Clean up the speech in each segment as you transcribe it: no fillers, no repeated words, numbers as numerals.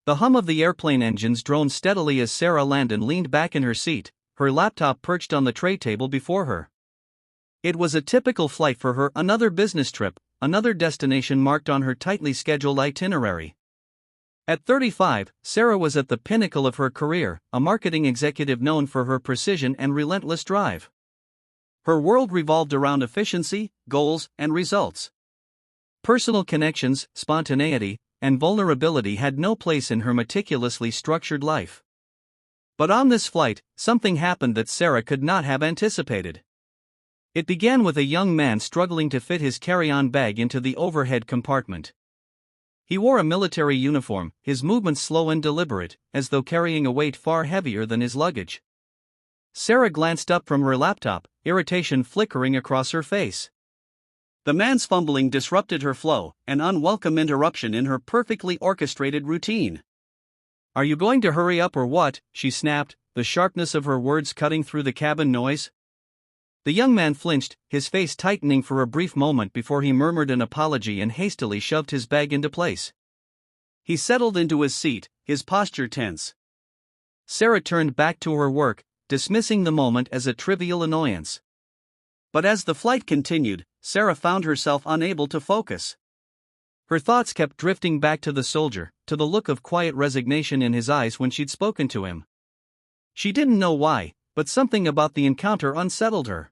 The hum of the airplane engines droned steadily as Sarah Landon leaned back in her seat, her laptop perched on the tray table before her. It was a typical flight for her, another business trip, another destination marked on her tightly scheduled itinerary. At 35, Sarah was at the pinnacle of her career, a marketing executive known for her precision and relentless drive. Her world revolved around efficiency, goals, and results. Personal connections, spontaneity, and vulnerability had no place in her meticulously structured life. But on this flight, something happened that Sarah could not have anticipated. It began with a young man struggling to fit his carry-on bag into the overhead compartment. He wore a military uniform, his movements slow and deliberate, as though carrying a weight far heavier than his luggage. Sarah glanced up from her laptop, irritation flickering across her face. The man's fumbling disrupted her flow, an unwelcome interruption in her perfectly orchestrated routine. "Are you going to hurry up or what?" she snapped, the sharpness of her words cutting through the cabin noise. The young man flinched, his face tightening for a brief moment before he murmured an apology and hastily shoved his bag into place. He settled into his seat, his posture tense. Sarah turned back to her work, dismissing the moment as a trivial annoyance. But as the flight continued, Sarah found herself unable to focus. Her thoughts kept drifting back to the soldier, to the look of quiet resignation in his eyes when she'd spoken to him. She didn't know why, but something about the encounter unsettled her.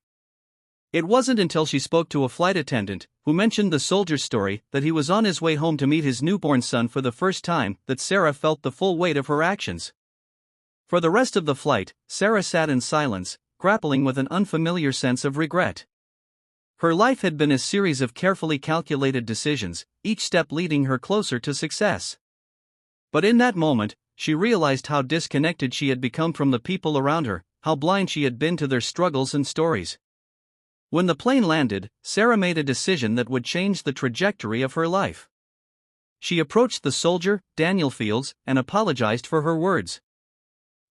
It wasn't until she spoke to a flight attendant, who mentioned the soldier's story that he was on his way home to meet his newborn son for the first time, that Sarah felt the full weight of her actions. For the rest of the flight, Sarah sat in silence, grappling with an unfamiliar sense of regret. Her life had been a series of carefully calculated decisions, each step leading her closer to success. But in that moment, she realized how disconnected she had become from the people around her, how blind she had been to their struggles and stories. When the plane landed, Sarah made a decision that would change the trajectory of her life. She approached the soldier, Daniel Fields, and apologized for her words.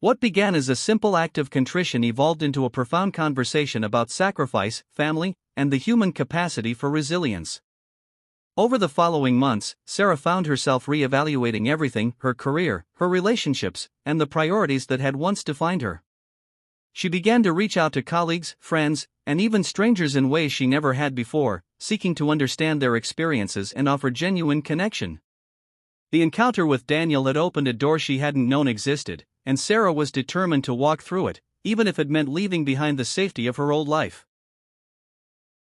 What began as a simple act of contrition evolved into a profound conversation about sacrifice, family, and the human capacity for resilience. Over the following months, Sarah found herself re-evaluating everything: her career, her relationships, and the priorities that had once defined her. She began to reach out to colleagues, friends, and even strangers in ways she never had before, seeking to understand their experiences and offer genuine connection. The encounter with Daniel had opened a door she hadn't known existed, and Sarah was determined to walk through it, even if it meant leaving behind the safety of her old life.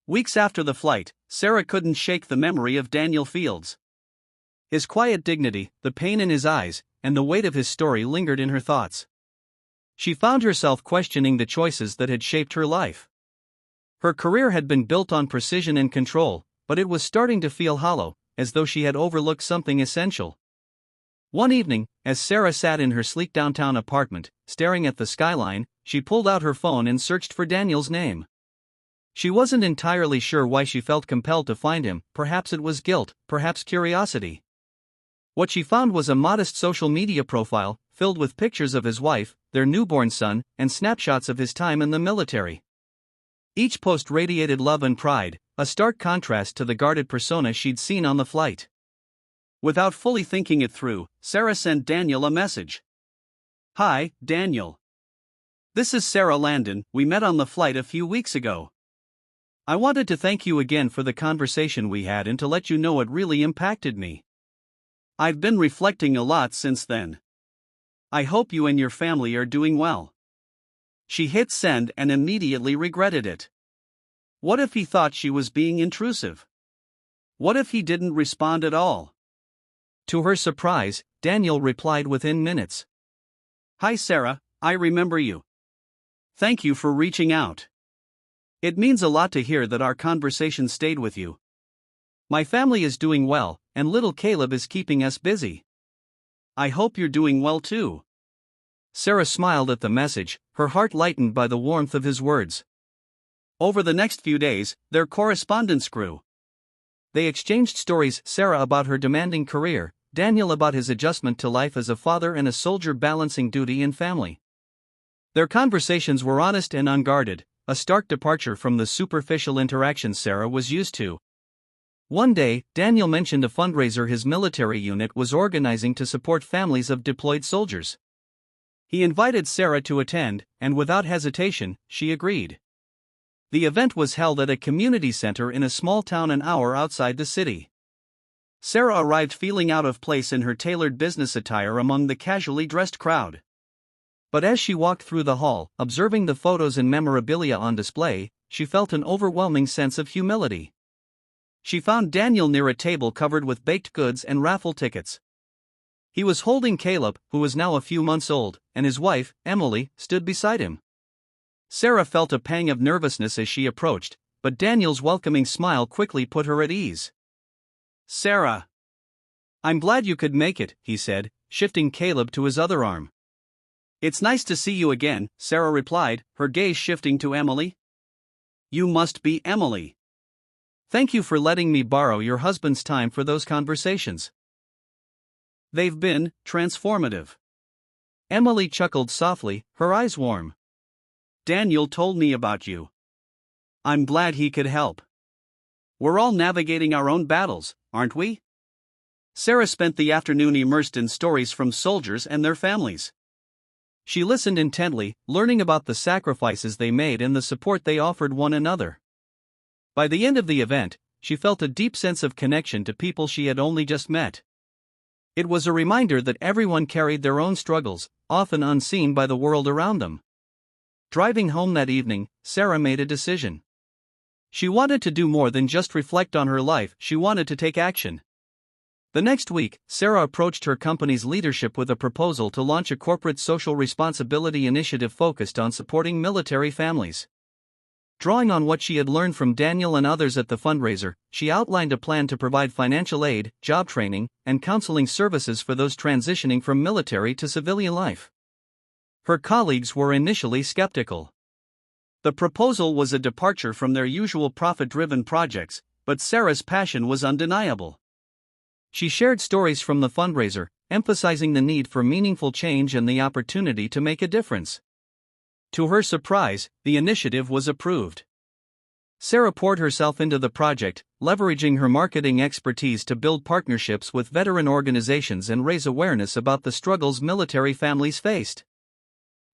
Weeks after the flight, Sarah couldn't shake the memory of Daniel Fields. His quiet dignity, the pain in his eyes, and the weight of his story lingered in her thoughts. She found herself questioning the choices that had shaped her life. Her career had been built on precision and control, but it was starting to feel hollow, as though she had overlooked something essential. One evening, as Sarah sat in her sleek downtown apartment, staring at the skyline, she pulled out her phone and searched for Daniel's name. She wasn't entirely sure why she felt compelled to find him. Perhaps it was guilt, perhaps curiosity. What she found was a modest social media profile, filled with pictures of his wife, their newborn son, and snapshots of his time in the military. Each post radiated love and pride, a stark contrast to the guarded persona she'd seen on the flight. Without fully thinking it through, Sarah sent Daniel a message. "Hi, Daniel. This is Sarah Landon. We met on the flight a few weeks ago. I wanted to thank you again for the conversation we had and to let you know it really impacted me. I've been reflecting a lot since then. I hope you and your family are doing well." She hit send and immediately regretted it. What if he thought she was being intrusive? What if he didn't respond at all? To her surprise, Daniel replied within minutes. "Hi Sarah, I remember you. Thank you for reaching out. It means a lot to hear that our conversation stayed with you. My family is doing well, and little Caleb is keeping us busy. I hope you're doing well too." Sarah smiled at the message, her heart lightened by the warmth of his words. Over the next few days, their correspondence grew. They exchanged stories, Sarah about her demanding career, Daniel about his adjustment to life as a father and a soldier balancing duty and family. Their conversations were honest and unguarded, a stark departure from the superficial interactions Sarah was used to. One day, Daniel mentioned a fundraiser his military unit was organizing to support families of deployed soldiers. He invited Sarah to attend, and without hesitation, she agreed. The event was held at a community center in a small town an hour outside the city. Sarah arrived feeling out of place in her tailored business attire among the casually dressed crowd. But as she walked through the hall, observing the photos and memorabilia on display, she felt an overwhelming sense of humility. She found Daniel near a table covered with baked goods and raffle tickets. He was holding Caleb, who was now a few months old, and his wife, Emily, stood beside him. Sarah felt a pang of nervousness as she approached, but Daniel's welcoming smile quickly put her at ease. "Sarah, I'm glad you could make it," he said, shifting Caleb to his other arm. "It's nice to see you again," Sarah replied, her gaze shifting to Emily. "You must be Emily. Thank you for letting me borrow your husband's time for those conversations. They've been transformative." Emily chuckled softly, her eyes warm. "Daniel told me about you. I'm glad he could help. We're all navigating our own battles, aren't we?" Sarah spent the afternoon immersed in stories from soldiers and their families. She listened intently, learning about the sacrifices they made and the support they offered one another. By the end of the event, she felt a deep sense of connection to people she had only just met. It was a reminder that everyone carried their own struggles, often unseen by the world around them. Driving home that evening, Sarah made a decision. She wanted to do more than just reflect on her life, she wanted to take action. The next week, Sarah approached her company's leadership with a proposal to launch a corporate social responsibility initiative focused on supporting military families. Drawing on what she had learned from Daniel and others at the fundraiser, she outlined a plan to provide financial aid, job training, and counseling services for those transitioning from military to civilian life. Her colleagues were initially skeptical. The proposal was a departure from their usual profit-driven projects, but Sarah's passion was undeniable. She shared stories from the fundraiser, emphasizing the need for meaningful change and the opportunity to make a difference. To her surprise, the initiative was approved. Sarah poured herself into the project, leveraging her marketing expertise to build partnerships with veteran organizations and raise awareness about the struggles military families faced.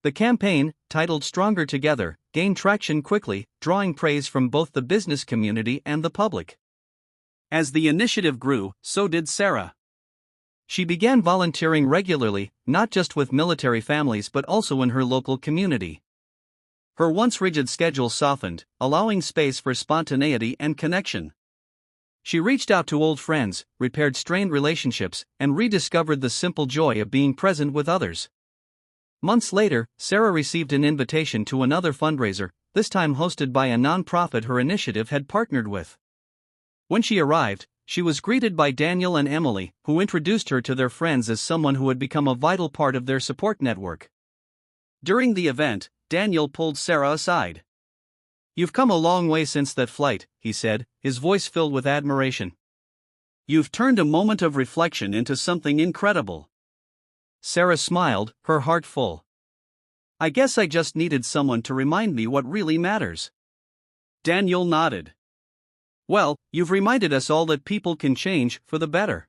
The campaign, titled Stronger Together, gained traction quickly, drawing praise from both the business community and the public. As the initiative grew, so did Sarah. She began volunteering regularly, not just with military families but also in her local community. Her once rigid schedule softened, allowing space for spontaneity and connection. She reached out to old friends, repaired strained relationships, and rediscovered the simple joy of being present with others. Months later, Sarah received an invitation to another fundraiser, this time hosted by a nonprofit her initiative had partnered with. When she arrived, she was greeted by Daniel and Emily, who introduced her to their friends as someone who had become a vital part of their support network. During the event, Daniel pulled Sarah aside. "You've come a long way since that flight," he said, his voice filled with admiration. "You've turned a moment of reflection into something incredible." Sarah smiled, her heart full. "I guess I just needed someone to remind me what really matters." Daniel nodded. "Well, you've reminded us all that people can change for the better."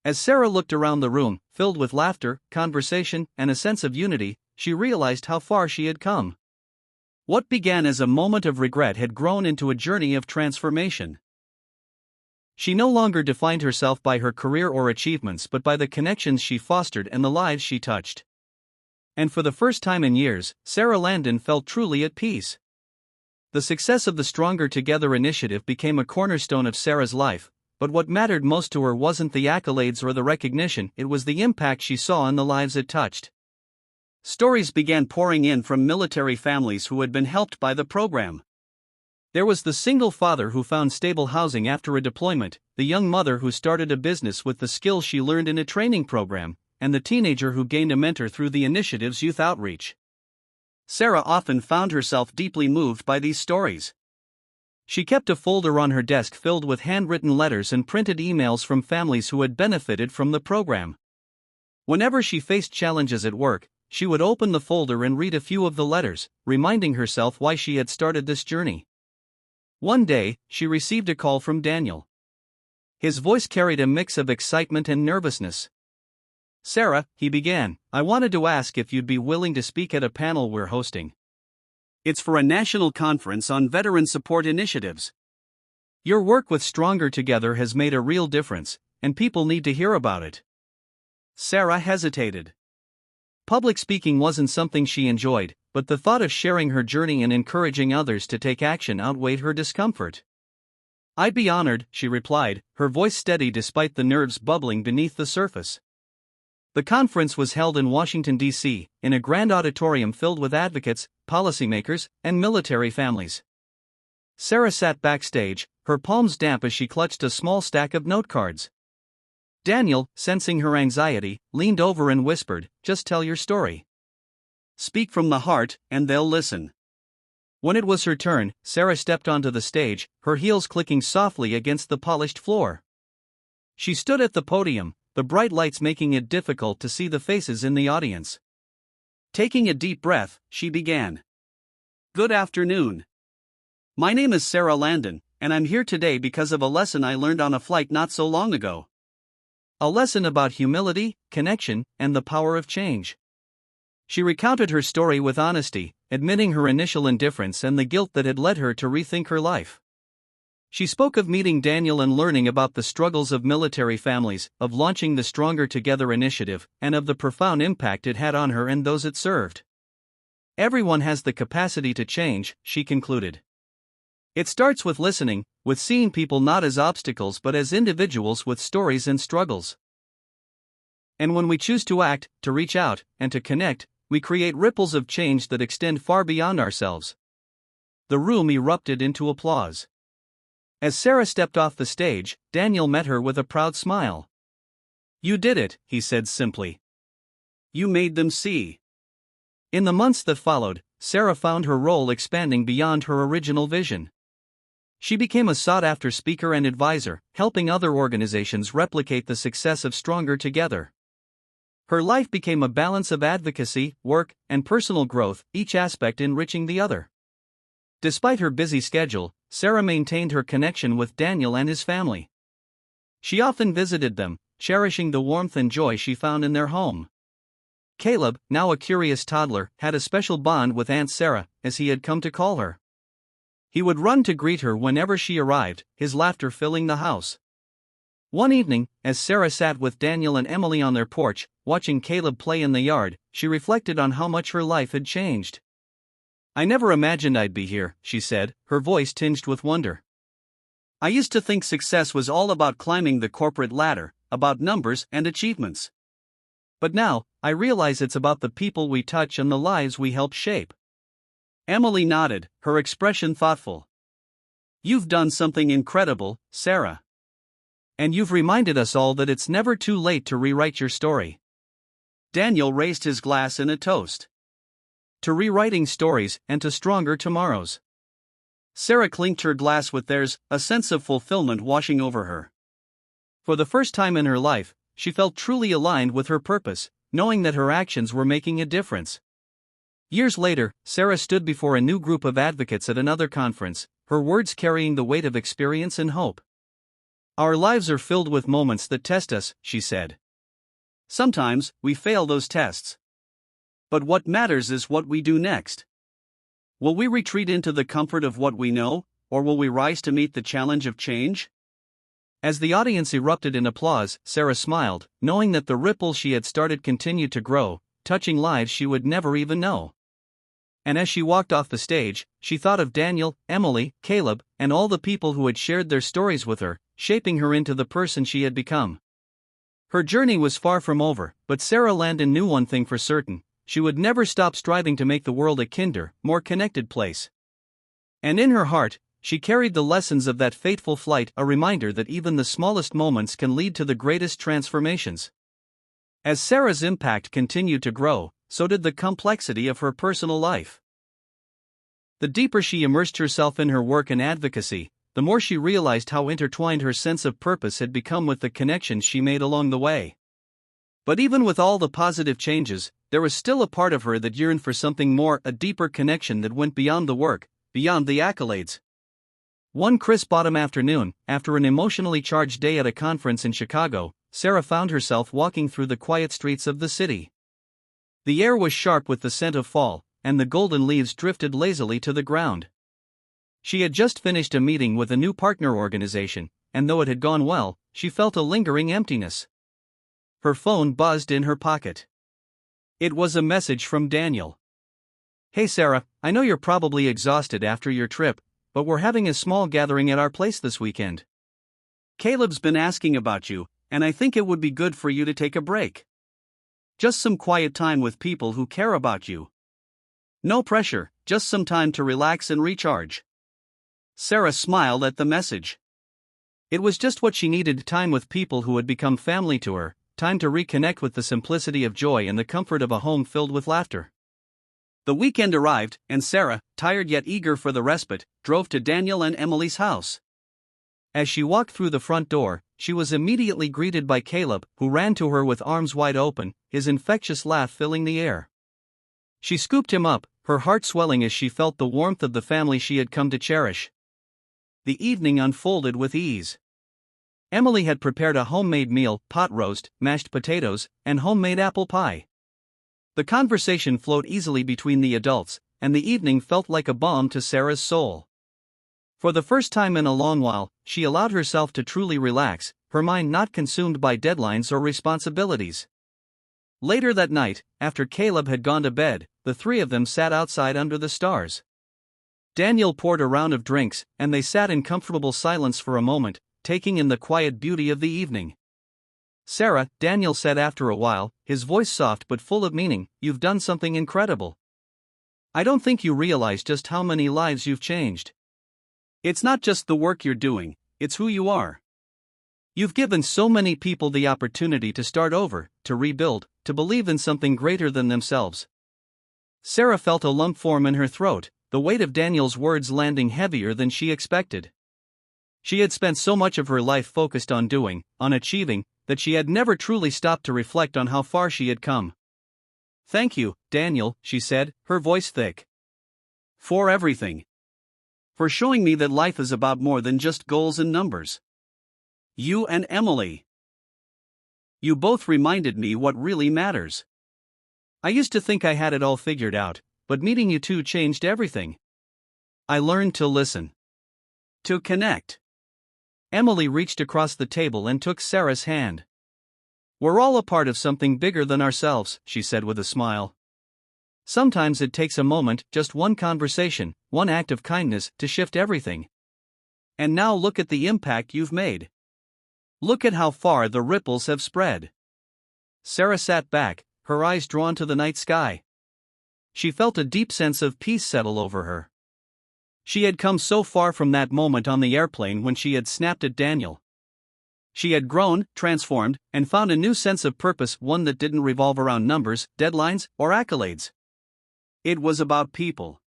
As Sarah looked around the room, filled with laughter, conversation, and a sense of unity, she realized how far she had come. What began as a moment of regret had grown into a journey of transformation. She no longer defined herself by her career or achievements but by the connections she fostered and the lives she touched. And for the first time in years, Sarah Landon felt truly at peace. The success of the Stronger Together initiative became a cornerstone of Sarah's life, but what mattered most to her wasn't the accolades or the recognition, it was the impact she saw in the lives it touched. Stories began pouring in from military families who had been helped by the program. There was the single father who found stable housing after a deployment, the young mother who started a business with the skills she learned in a training program, and the teenager who gained a mentor through the initiative's youth outreach. Sarah often found herself deeply moved by these stories. She kept a folder on her desk filled with handwritten letters and printed emails from families who had benefited from the program. Whenever she faced challenges at work, she would open the folder and read a few of the letters, reminding herself why she had started this journey. One day, she received a call from Daniel. His voice carried a mix of excitement and nervousness. "Sarah," he began, "I wanted to ask if you'd be willing to speak at a panel we're hosting. It's for a national conference on veteran support initiatives. Your work with Stronger Together has made a real difference, and people need to hear about it." Sarah hesitated. Public speaking wasn't something she enjoyed, but the thought of sharing her journey and encouraging others to take action outweighed her discomfort. "I'd be honored," she replied, her voice steady despite the nerves bubbling beneath the surface. The conference was held in Washington, D.C., in a grand auditorium filled with advocates, policymakers, and military families. Sarah sat backstage, her palms damp as she clutched a small stack of note cards. Daniel, sensing her anxiety, leaned over and whispered, "Just tell your story. Speak from the heart, and they'll listen." When it was her turn, Sarah stepped onto the stage, her heels clicking softly against the polished floor. She stood at the podium, the bright lights making it difficult to see the faces in the audience. Taking a deep breath, she began. "Good afternoon. My name is Sarah Landon, and I'm here today because of a lesson I learned on a flight not so long ago. A lesson about humility, connection, and the power of change." She recounted her story with honesty, admitting her initial indifference and the guilt that had led her to rethink her life. She spoke of meeting Daniel and learning about the struggles of military families, of launching the Stronger Together initiative, and of the profound impact it had on her and those it served. "Everyone has the capacity to change," she concluded. "It starts with listening, with seeing people not as obstacles but as individuals with stories and struggles. And when we choose to act, to reach out, and to connect, we create ripples of change that extend far beyond ourselves." The room erupted into applause. As Sarah stepped off the stage, Daniel met her with a proud smile. "You did it," he said simply. "You made them see." In the months that followed, Sarah found her role expanding beyond her original vision. She became a sought-after speaker and advisor, helping other organizations replicate the success of Stronger Together. Her life became a balance of advocacy, work, and personal growth, each aspect enriching the other. Despite her busy schedule, Sarah maintained her connection with Daniel and his family. She often visited them, cherishing the warmth and joy she found in their home. Caleb, now a curious toddler, had a special bond with Aunt Sarah, as he had come to call her. He would run to greet her whenever she arrived, his laughter filling the house. One evening, as Sarah sat with Daniel and Emily on their porch, watching Caleb play in the yard, she reflected on how much her life had changed. "I never imagined I'd be here," she said, her voice tinged with wonder. "I used to think success was all about climbing the corporate ladder, about numbers and achievements. But now, I realize it's about the people we touch and the lives we help shape." Emily nodded, her expression thoughtful. "You've done something incredible, Sarah. And you've reminded us all that it's never too late to rewrite your story." Daniel raised his glass in a toast. "To rewriting stories and to stronger tomorrows." Sarah clinked her glass with theirs, a sense of fulfillment washing over her. For the first time in her life, she felt truly aligned with her purpose, knowing that her actions were making a difference. Years later, Sarah stood before a new group of advocates at another conference, her words carrying the weight of experience and hope. "Our lives are filled with moments that test us," she said. "Sometimes, we fail those tests. But what matters is what we do next. Will we retreat into the comfort of what we know, or will we rise to meet the challenge of change?" As the audience erupted in applause, Sarah smiled, knowing that the ripple she had started continued to grow, touching lives she would never even know. And as she walked off the stage, she thought of Daniel, Emily, Caleb, and all the people who had shared their stories with her, shaping her into the person she had become. Her journey was far from over, but Sarah Landon knew one thing for certain: she would never stop striving to make the world a kinder, more connected place. And in her heart, she carried the lessons of that fateful flight, a reminder that even the smallest moments can lead to the greatest transformations. As Sarah's impact continued to grow, so did the complexity of her personal life. The deeper she immersed herself in her work and advocacy, the more she realized how intertwined her sense of purpose had become with the connections she made along the way. But even with all the positive changes, there was still a part of her that yearned for something more, a deeper connection that went beyond the work, beyond the accolades. One crisp autumn afternoon, after an emotionally charged day at a conference in Chicago, Sarah found herself walking through the quiet streets of the city. The air was sharp with the scent of fall, and the golden leaves drifted lazily to the ground. She had just finished a meeting with a new partner organization, and though it had gone well, she felt a lingering emptiness. Her phone buzzed in her pocket. It was a message from Daniel. "Hey Sarah, I know you're probably exhausted after your trip, but we're having a small gathering at our place this weekend. Caleb's been asking about you, and I think it would be good for you to take a break. Just some quiet time with people who care about you. No pressure, just some time to relax and recharge." Sarah smiled at the message. It was just what she needed: time with people who had become family to her, time to reconnect with the simplicity of joy and the comfort of a home filled with laughter. The weekend arrived, and Sarah, tired yet eager for the respite, drove to Daniel and Emily's house. As she walked through the front door, she was immediately greeted by Caleb, who ran to her with arms wide open, his infectious laugh filling the air. She scooped him up, her heart swelling as she felt the warmth of the family she had come to cherish. The evening unfolded with ease. Emily had prepared a homemade meal: pot roast, mashed potatoes, and homemade apple pie. The conversation flowed easily between the adults, and the evening felt like a balm to Sarah's soul. For the first time in a long while, she allowed herself to truly relax, her mind not consumed by deadlines or responsibilities. Later that night, after Caleb had gone to bed, the three of them sat outside under the stars. Daniel poured a round of drinks, and they sat in comfortable silence for a moment, taking in the quiet beauty of the evening. "Sarah," Daniel said after a while, his voice soft but full of meaning, "you've done something incredible. I don't think you realize just how many lives you've changed. It's not just the work you're doing, it's who you are. You've given so many people the opportunity to start over, to rebuild, to believe in something greater than themselves." Sarah felt a lump form in her throat, the weight of Daniel's words landing heavier than she expected. She had spent so much of her life focused on doing, on achieving, that she had never truly stopped to reflect on how far she had come. "Thank you, Daniel," she said, her voice thick. "For everything. For showing me that life is about more than just goals and numbers. You and Emily. You both reminded me what really matters. I used to think I had it all figured out, but meeting you two changed everything. I learned to listen. To connect." Emily reached across the table and took Sarah's hand. "We're all a part of something bigger than ourselves," she said with a smile. "Sometimes it takes a moment, just one conversation, one act of kindness, to shift everything. And now look at the impact you've made. Look at how far the ripples have spread." Sarah sat back, her eyes drawn to the night sky. She felt a deep sense of peace settle over her. She had come so far from that moment on the airplane when she had snapped at Daniel. She had grown, transformed, and found a new sense of purpose, one that didn't revolve around numbers, deadlines, or accolades. It was about people.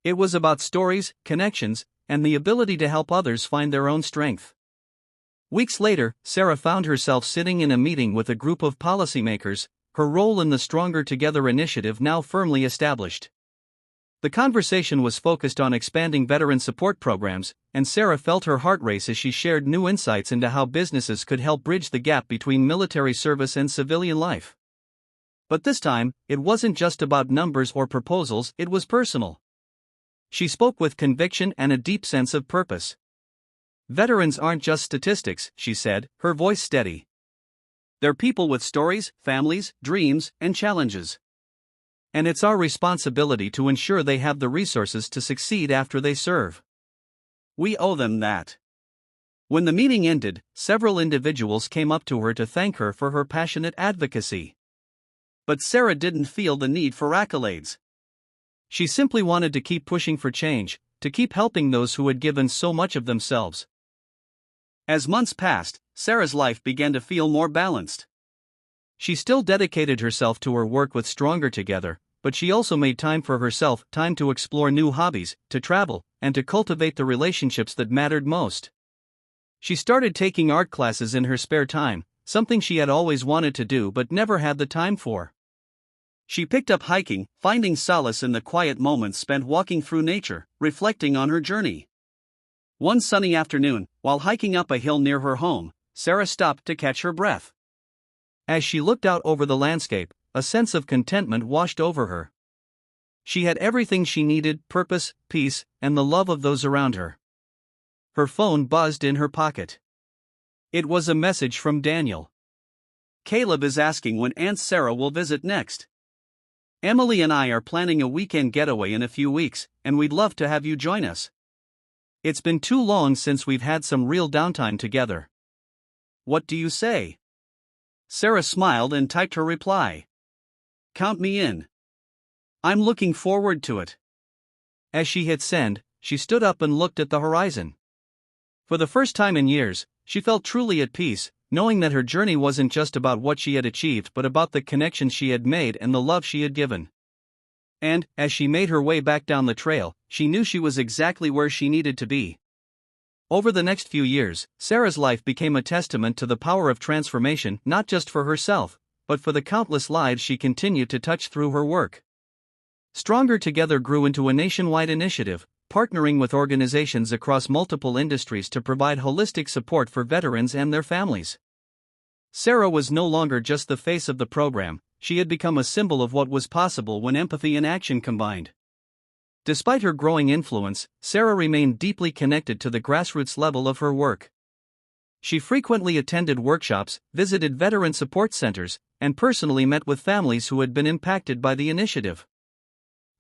It was about stories, connections, and the ability to help others find their own strength. Weeks later, Sarah found herself sitting in a meeting with a group of policymakers, her role in the Stronger Together initiative now firmly established. The conversation was focused on expanding veteran support programs, and Sarah felt her heart race as she shared new insights into how businesses could help bridge the gap between military service and civilian life. But this time, it wasn't just about numbers or proposals, it was personal. She spoke with conviction and a deep sense of purpose. "Veterans aren't just statistics," she said, her voice steady. "They're people with stories, families, dreams, and challenges. And it's our responsibility to ensure they have the resources to succeed after they serve. We owe them that." When the meeting ended, several individuals came up to her to thank her for her passionate advocacy. But Sarah didn't feel the need for accolades. She simply wanted to keep pushing for change, to keep helping those who had given so much of themselves. As months passed, Sarah's life began to feel more balanced. She still dedicated herself to her work with Stronger Together, but she also made time for herself, time to explore new hobbies, to travel, and to cultivate the relationships that mattered most. She started taking art classes in her spare time, something she had always wanted to do but never had the time for. She picked up hiking, finding solace in the quiet moments spent walking through nature, reflecting on her journey. One sunny afternoon, while hiking up a hill near her home, Sarah stopped to catch her breath. As she looked out over the landscape, a sense of contentment washed over her. She had everything she needed: purpose, peace, and the love of those around her. Her phone buzzed in her pocket. It was a message from Daniel. "Caleb is asking when Aunt Sarah will visit next. Emily and I are planning a weekend getaway in a few weeks, and we'd love to have you join us. It's been too long since we've had some real downtime together. What do you say?" Sarah smiled and typed her reply. "Count me in. I'm looking forward to it." As she hit send, she stood up and looked at the horizon. For the first time in years, she felt truly at peace, knowing that her journey wasn't just about what she had achieved but about the connections she had made and the love she had given. And, as she made her way back down the trail, she knew she was exactly where she needed to be. Over the next few years, Sarah's life became a testament to the power of transformation, not just for herself, but for the countless lives she continued to touch through her work. Stronger Together grew into a nationwide initiative, partnering with organizations across multiple industries to provide holistic support for veterans and their families. Sarah was no longer just the face of the program, she had become a symbol of what was possible when empathy and action combined. Despite her growing influence, Sarah remained deeply connected to the grassroots level of her work. She frequently attended workshops, visited veteran support centers, and personally met with families who had been impacted by the initiative.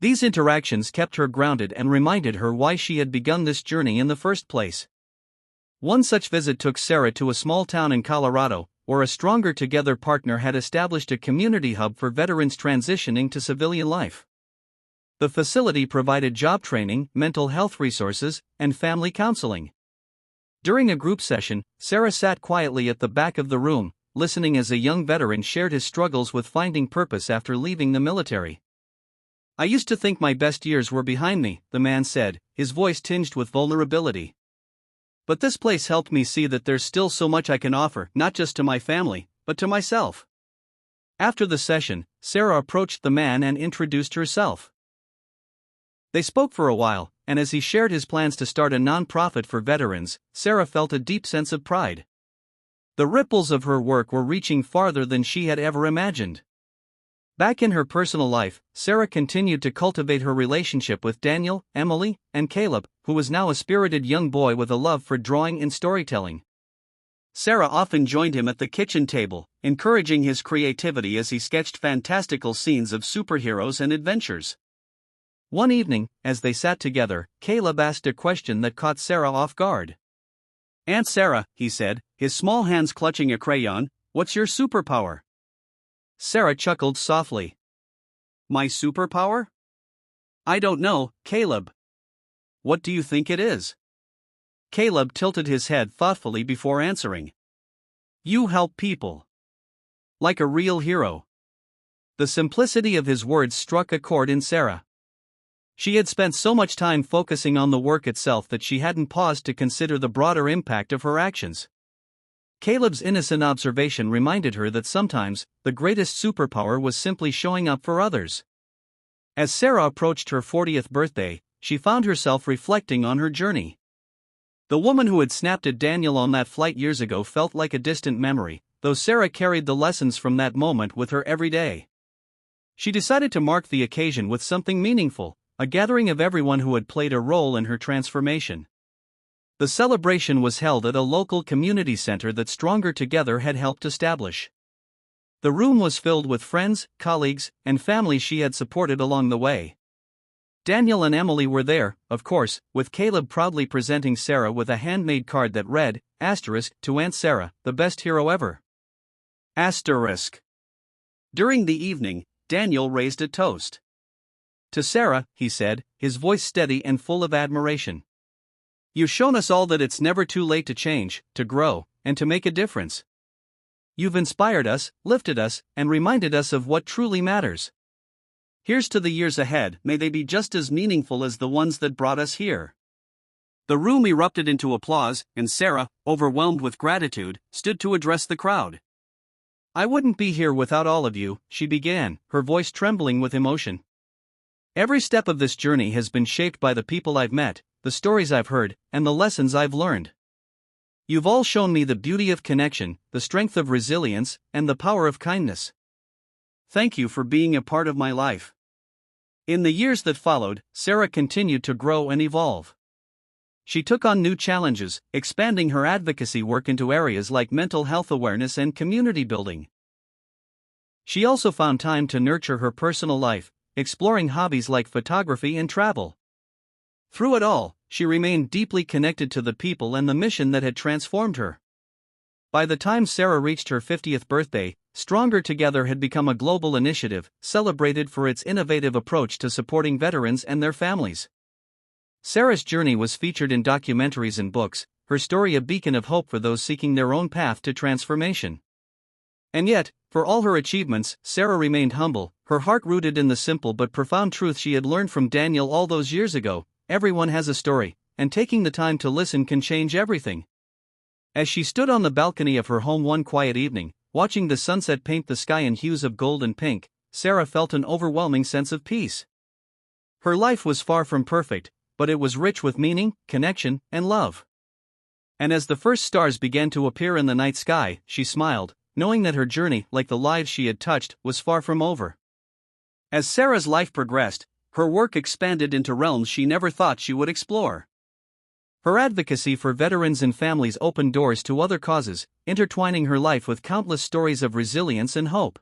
These interactions kept her grounded and reminded her why she had begun this journey in the first place. One such visit took Sarah to a small town in Colorado, where a Stronger Together partner had established a community hub for veterans transitioning to civilian life. The facility provided job training, mental health resources, and family counseling. During a group session, Sarah sat quietly at the back of the room, listening as a young veteran shared his struggles with finding purpose after leaving the military. "I used to think my best years were behind me," the man said, his voice tinged with vulnerability. "But this place helped me see that there's still so much I can offer, not just to my family, but to myself." After the session, Sarah approached the man and introduced herself. They spoke for a while, and as he shared his plans to start a non-profit for veterans, Sarah felt a deep sense of pride. The ripples of her work were reaching farther than she had ever imagined. Back in her personal life, Sarah continued to cultivate her relationship with Daniel, Emily, and Caleb, who was now a spirited young boy with a love for drawing and storytelling. Sarah often joined him at the kitchen table, encouraging his creativity as he sketched fantastical scenes of superheroes and adventures. One evening, as they sat together, Caleb asked a question that caught Sarah off guard. "Aunt Sarah," he said, his small hands clutching a crayon, "what's your superpower?" Sarah chuckled softly. "My superpower? I don't know, Caleb. What do you think it is?" Caleb tilted his head thoughtfully before answering. "You help people. Like a real hero." The simplicity of his words struck a chord in Sarah. She had spent so much time focusing on the work itself that she hadn't paused to consider the broader impact of her actions. Caleb's innocent observation reminded her that sometimes, the greatest superpower was simply showing up for others. As Sarah approached her 40th birthday, she found herself reflecting on her journey. The woman who had snapped at Daniel on that flight years ago felt like a distant memory, though Sarah carried the lessons from that moment with her every day. She decided to mark the occasion with something meaningful, a gathering of everyone who had played a role in her transformation. The celebration was held at a local community center that Stronger Together had helped establish. The room was filled with friends, colleagues, and families she had supported along the way. Daniel and Emily were there, of course, with Caleb proudly presenting Sarah with a handmade card that read, "To Aunt Sarah, the best hero ever." During the evening, Daniel raised a toast. "To Sarah," he said, his voice steady and full of admiration. "You've shown us all that it's never too late to change, to grow, and to make a difference. You've inspired us, lifted us, and reminded us of what truly matters. Here's to the years ahead, may they be just as meaningful as the ones that brought us here." The room erupted into applause, and Sarah, overwhelmed with gratitude, stood to address the crowd. "I wouldn't be here without all of you," she began, her voice trembling with emotion. "Every step of this journey has been shaped by the people I've met, the stories I've heard, and the lessons I've learned. You've all shown me the beauty of connection, the strength of resilience, and the power of kindness. Thank you for being a part of my life. In the years that followed, Sarah continued to grow and evolve. She took on new challenges, expanding her advocacy work into areas like mental health awareness and community building. She also found time to nurture her personal life, exploring hobbies like photography and travel. Through it all, she remained deeply connected to the people and the mission that had transformed her. By the time Sarah reached her 50th birthday, Stronger Together had become a global initiative, celebrated for its innovative approach to supporting veterans and their families. Sarah's journey was featured in documentaries and books, her story a beacon of hope for those seeking their own path to transformation. And yet, for all her achievements, Sarah remained humble, her heart rooted in the simple but profound truth she had learned from Daniel all those years ago: everyone has a story, and taking the time to listen can change everything. As she stood on the balcony of her home one quiet evening, watching the sunset paint the sky in hues of gold and pink, Sarah felt an overwhelming sense of peace. Her life was far from perfect, but it was rich with meaning, connection, and love. And as the first stars began to appear in the night sky, she smiled, knowing that her journey, like the lives she had touched, was far from over. As Sarah's life progressed, her work expanded into realms she never thought she would explore. Her advocacy for veterans and families opened doors to other causes, intertwining her life with countless stories of resilience and hope.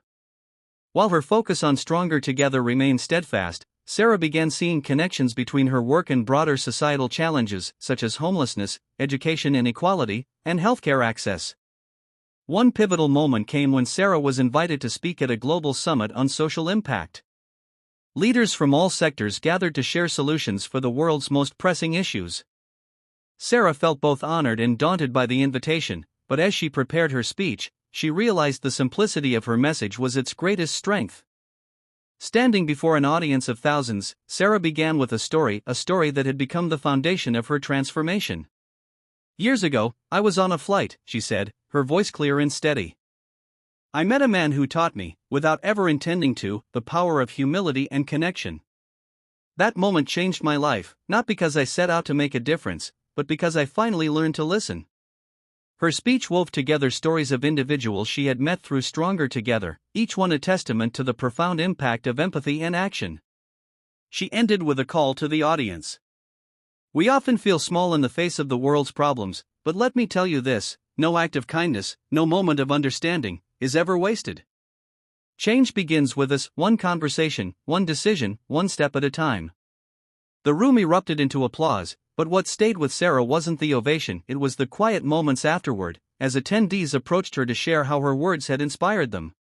While her focus on Stronger Together remained steadfast, Sarah began seeing connections between her work and broader societal challenges, such as homelessness, education inequality, and healthcare access. One pivotal moment came when Sarah was invited to speak at a global summit on social impact. Leaders from all sectors gathered to share solutions for the world's most pressing issues. Sarah felt both honored and daunted by the invitation, but as she prepared her speech, she realized the simplicity of her message was its greatest strength. Standing before an audience of thousands, Sarah began with a story that had become the foundation of her transformation. Years ago, I was on a flight, she said, her voice clear and steady. I met a man who taught me, without ever intending to, the power of humility and connection. That moment changed my life, not because I set out to make a difference, but because I finally learned to listen. Her speech wove together stories of individuals she had met through Stronger Together, each one a testament to the profound impact of empathy and action. She ended with a call to the audience. We often feel small in the face of the world's problems, but let me tell you this: no act of kindness, no moment of understanding, is ever wasted. Change begins with us, one conversation, one decision, one step at a time. The room erupted into applause, but what stayed with Sarah wasn't the ovation, it was the quiet moments afterward, as attendees approached her to share how her words had inspired them.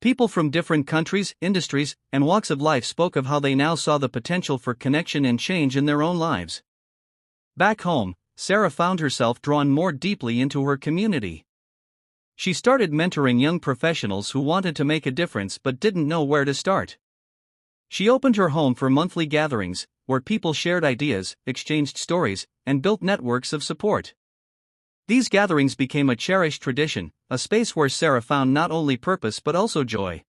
People from different countries, industries, and walks of life spoke of how they now saw the potential for connection and change in their own lives. Back home, Sarah found herself drawn more deeply into her community. She started mentoring young professionals who wanted to make a difference but didn't know where to start. She opened her home for monthly gatherings, where people shared ideas, exchanged stories, and built networks of support. These gatherings became a cherished tradition, a space where Sarah found not only purpose but also joy.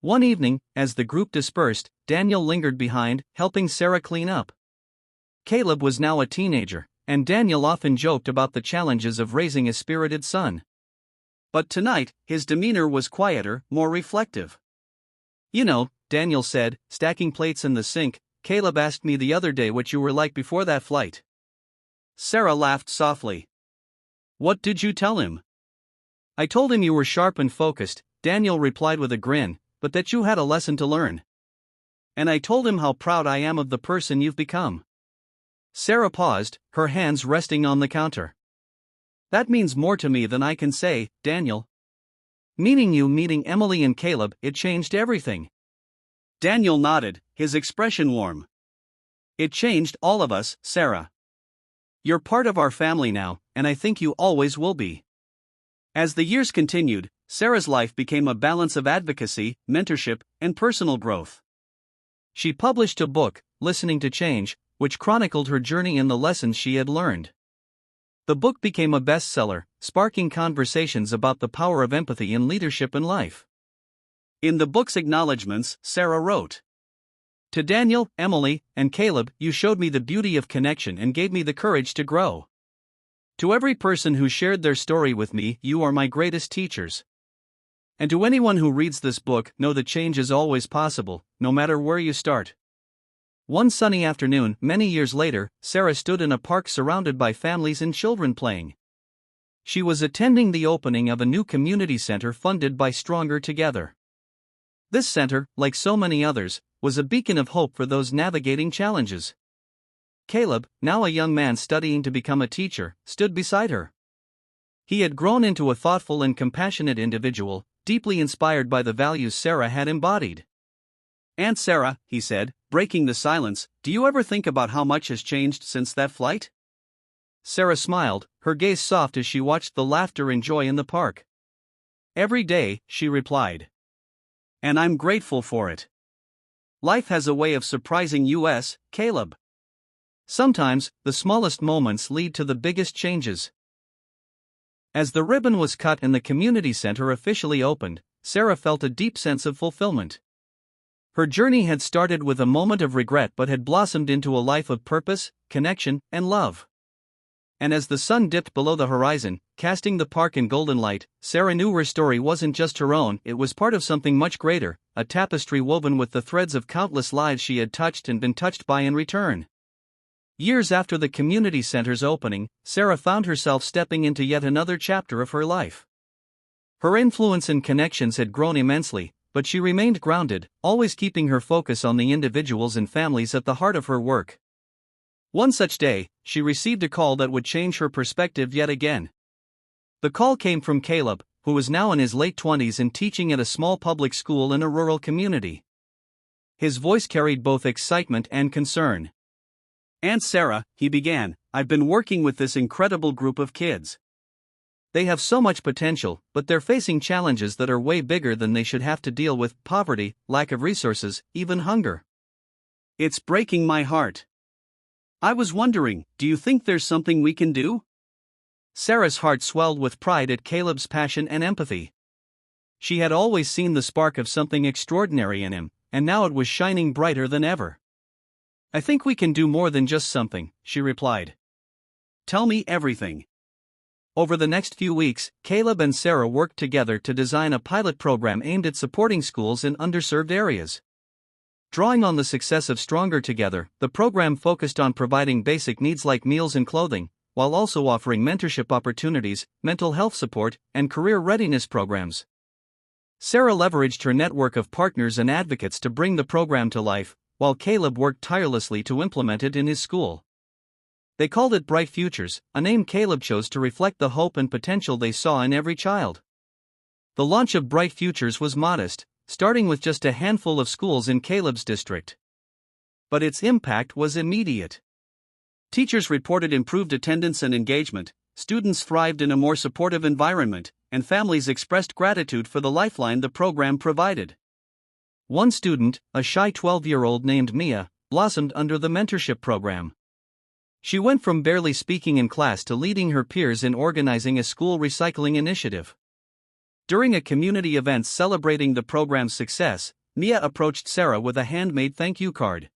One evening, as the group dispersed, Daniel lingered behind, helping Sarah clean up. Caleb was now a teenager, and Daniel often joked about the challenges of raising a spirited son. But tonight, his demeanor was quieter, more reflective. You know, Daniel said, stacking plates in the sink, Caleb asked me the other day what you were like before that flight. Sarah laughed softly. What did you tell him? I told him you were sharp and focused, Daniel replied with a grin, but that you had a lesson to learn. And I told him how proud I am of the person you've become. Sarah paused, her hands resting on the counter. That means more to me than I can say, Daniel. Meeting Emily and Caleb, it changed everything. Daniel nodded, his expression warm. It changed all of us, Sarah. You're part of our family now, and I think you always will be. As the years continued, Sarah's life became a balance of advocacy, mentorship, and personal growth. She published a book, Listening to Change, which chronicled her journey and the lessons she had learned. The book became a bestseller, sparking conversations about the power of empathy in leadership and life. In the book's acknowledgments, Sarah wrote, To Daniel, Emily, and Caleb, you showed me the beauty of connection and gave me the courage to grow. To every person who shared their story with me, you are my greatest teachers. And to anyone who reads this book, know that change is always possible, no matter where you start. One sunny afternoon, many years later, Sarah stood in a park surrounded by families and children playing. She was attending the opening of a new community center funded by Stronger Together. This center, like so many others, was a beacon of hope for those navigating challenges. Caleb, now a young man studying to become a teacher, stood beside her. He had grown into a thoughtful and compassionate individual, deeply inspired by the values Sarah had embodied. "Aunt Sarah," he said, breaking the silence, "do you ever think about how much has changed since that flight?" Sarah smiled, her gaze soft as she watched the laughter and joy in the park. "Every day," she replied. "And I'm grateful for it. Life has a way of surprising us, Caleb. Sometimes, the smallest moments lead to the biggest changes." As the ribbon was cut and the community center officially opened, Sarah felt a deep sense of fulfillment. Her journey had started with a moment of regret but had blossomed into a life of purpose, connection, and love. And as the sun dipped below the horizon, casting the park in golden light, Sarah knew her story wasn't just her own, it was part of something much greater, a tapestry woven with the threads of countless lives she had touched and been touched by in return. Years after the community center's opening, Sarah found herself stepping into yet another chapter of her life. Her influence and connections had grown immensely, but she remained grounded, always keeping her focus on the individuals and families at the heart of her work. One such day, she received a call that would change her perspective yet again. The call came from Caleb, who was now in his late 20s and teaching at a small public school in a rural community. His voice carried both excitement and concern. "Aunt Sarah," he began, "I've been working with this incredible group of kids. They have so much potential, but they're facing challenges that are way bigger than they should have to deal with: poverty, lack of resources, even hunger. It's breaking my heart. I was wondering, do you think there's something we can do?" Sarah's heart swelled with pride at Caleb's passion and empathy. She had always seen the spark of something extraordinary in him, and now it was shining brighter than ever. "I think we can do more than just something," she replied. "Tell me everything." Over the next few weeks, Caleb and Sarah worked together to design a pilot program aimed at supporting schools in underserved areas. Drawing on the success of Stronger Together, the program focused on providing basic needs like meals and clothing, while also offering mentorship opportunities, mental health support, and career readiness programs. Sarah leveraged her network of partners and advocates to bring the program to life, while Caleb worked tirelessly to implement it in his school. They called it Bright Futures, a name Caleb chose to reflect the hope and potential they saw in every child. The launch of Bright Futures was modest, starting with just a handful of schools in Caleb's district. But its impact was immediate. Teachers reported improved attendance and engagement, students thrived in a more supportive environment, and families expressed gratitude for the lifeline the program provided. One student, a shy 12-year-old named Mia, blossomed under the mentorship program. She went from barely speaking in class to leading her peers in organizing a school recycling initiative. During a community event celebrating the program's success, Mia approached Sarah with a handmade thank you card.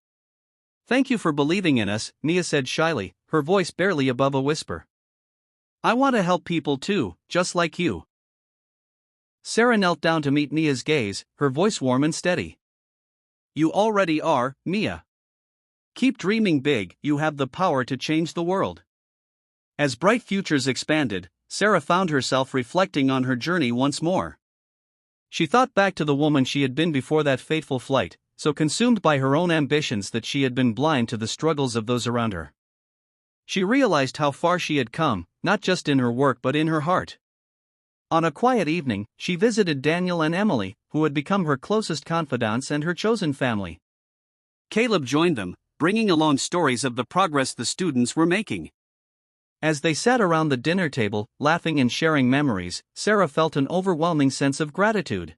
"Thank you for believing in us," Mia said shyly, her voice barely above a whisper. "I want to help people too, just like you." Sarah knelt down to meet Mia's gaze, her voice warm and steady. "You already are, Mia. Keep dreaming big, you have the power to change the world." As Bright Futures expanded, Sarah found herself reflecting on her journey once more. She thought back to the woman she had been before that fateful flight, so consumed by her own ambitions that she had been blind to the struggles of those around her. She realized how far she had come, not just in her work but in her heart. On a quiet evening, she visited Daniel and Emily, who had become her closest confidants and her chosen family. Caleb joined them, bringing along stories of the progress the students were making. As they sat around the dinner table, laughing and sharing memories, Sarah felt an overwhelming sense of gratitude.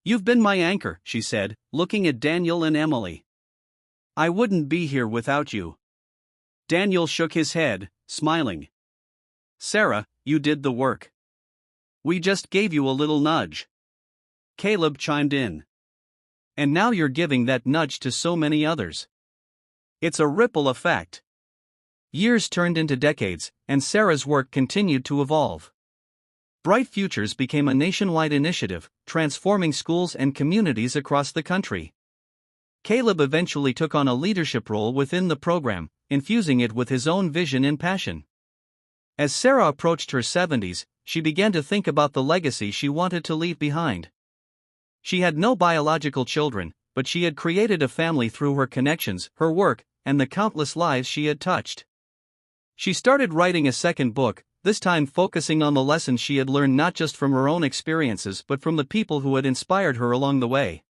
"You've been my anchor," she said, looking at Daniel and Emily. "I wouldn't be here without you." Daniel shook his head, smiling. "Sarah, you did the work. We just gave you a little nudge." Caleb chimed in. And now you're giving that nudge to so many others. It's a ripple effect. Years turned into decades, and Sarah's work continued to evolve. Bright Futures became a nationwide initiative, transforming schools and communities across the country. Caleb eventually took on a leadership role within the program, infusing it with his own vision and passion. As Sarah approached her 70s, she began to think about the legacy she wanted to leave behind. She had no biological children, but she had created a family through her connections, her work, and the countless lives she had touched. She started writing a second book, this time focusing on the lessons she had learned not just from her own experiences but from the people who had inspired her along the way.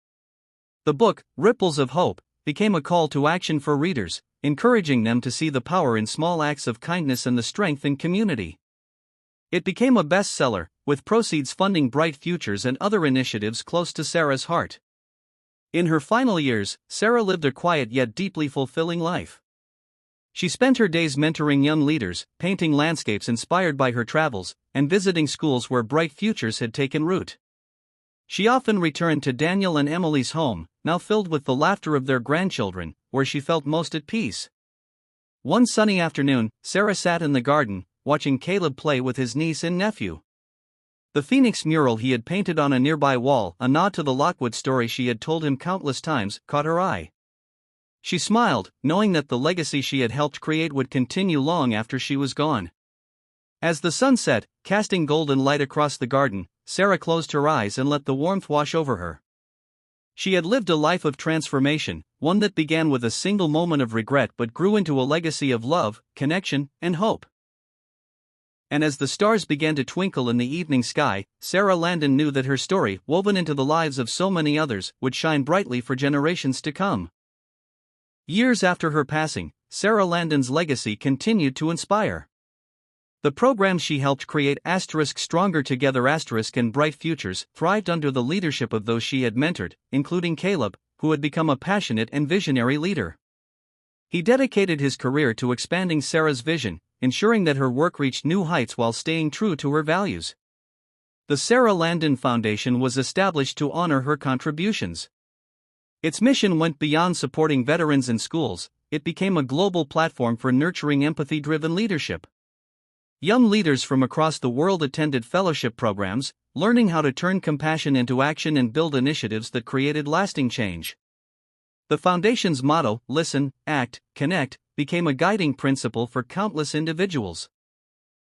The book, Ripples of Hope, became a call to action for readers, encouraging them to see the power in small acts of kindness and the strength in community. It became a bestseller, with proceeds funding Bright Futures and other initiatives close to Sarah's heart. In her final years, Sarah lived a quiet yet deeply fulfilling life. She spent her days mentoring young leaders, painting landscapes inspired by her travels, and visiting schools where Bright Futures had taken root. She often returned to Daniel and Emily's home, now filled with the laughter of their grandchildren, where she felt most at peace. One sunny afternoon, Sarah sat in the garden, watching Caleb play with his niece and nephew. The Phoenix mural he had painted on a nearby wall, a nod to the Lockwood story she had told him countless times, caught her eye. She smiled, knowing that the legacy she had helped create would continue long after she was gone. As the sun set, casting golden light across the garden, Sarah closed her eyes and let the warmth wash over her. She had lived a life of transformation, one that began with a single moment of regret but grew into a legacy of love, connection, and hope. And as the stars began to twinkle in the evening sky, Sarah Landon knew that her story, woven into the lives of so many others, would shine brightly for generations to come. Years after her passing, Sarah Landon's legacy continued to inspire. The programs she helped create Stronger Together and Bright Futures thrived under the leadership of those she had mentored, including Caleb, who had become a passionate and visionary leader. He dedicated his career to expanding Sarah's vision, ensuring that her work reached new heights while staying true to her values. The Sarah Landon Foundation was established to honor her contributions. Its mission went beyond supporting veterans in schools, it became a global platform for nurturing empathy-driven leadership. Young leaders from across the world attended fellowship programs, learning how to turn compassion into action and build initiatives that created lasting change. The Foundation's motto, Listen, Act, Connect, became a guiding principle for countless individuals.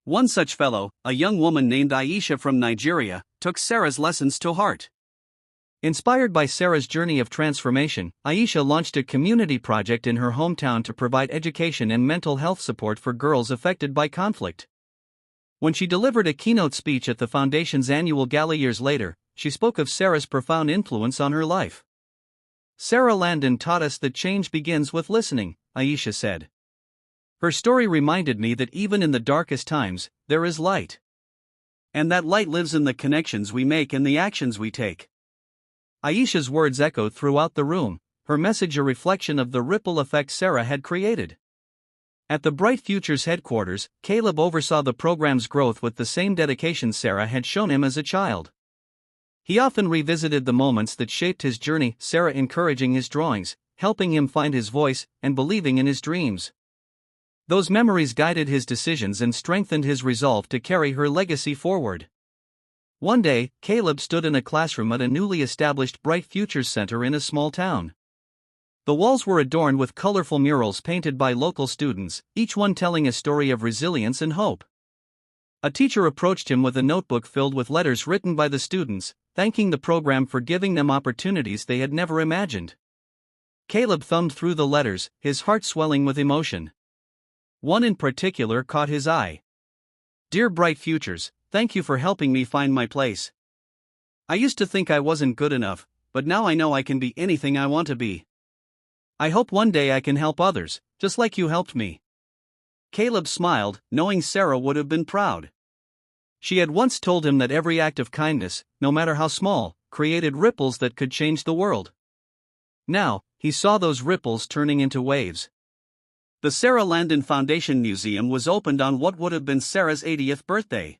One such fellow, a young woman named Aisha from Nigeria, took Sarah's lessons to heart. Inspired by Sarah's journey of transformation, Aisha launched a community project in her hometown to provide education and mental health support for girls affected by conflict. When she delivered a keynote speech at the Foundation's annual gala years later, she spoke of Sarah's profound influence on her life. Sarah Landon taught us that change begins with listening, Aisha said. Her story reminded me that even in the darkest times, there is light. And that light lives in the connections we make and the actions we take. Aisha's words echoed throughout the room, her message a reflection of the ripple effect Sarah had created. At the Bright Futures headquarters, Caleb oversaw the program's growth with the same dedication Sarah had shown him as a child. He often revisited the moments that shaped his journey, Sarah encouraging his drawings, helping him find his voice, and believing in his dreams. Those memories guided his decisions and strengthened his resolve to carry her legacy forward. One day, Caleb stood in a classroom at a newly established Bright Futures Center in a small town. The walls were adorned with colorful murals painted by local students, each one telling a story of resilience and hope. A teacher approached him with a notebook filled with letters written by the students, thanking the program for giving them opportunities they had never imagined. Caleb thumbed through the letters, his heart swelling with emotion. One in particular caught his eye. Dear Bright Futures, thank you for helping me find my place. I used to think I wasn't good enough, but now I know I can be anything I want to be. I hope one day I can help others, just like you helped me. Caleb smiled, knowing Sarah would have been proud. She had once told him that every act of kindness, no matter how small, created ripples that could change the world. Now, he saw those ripples turning into waves. The Sarah Landon Foundation Museum was opened on what would have been Sarah's 80th birthday.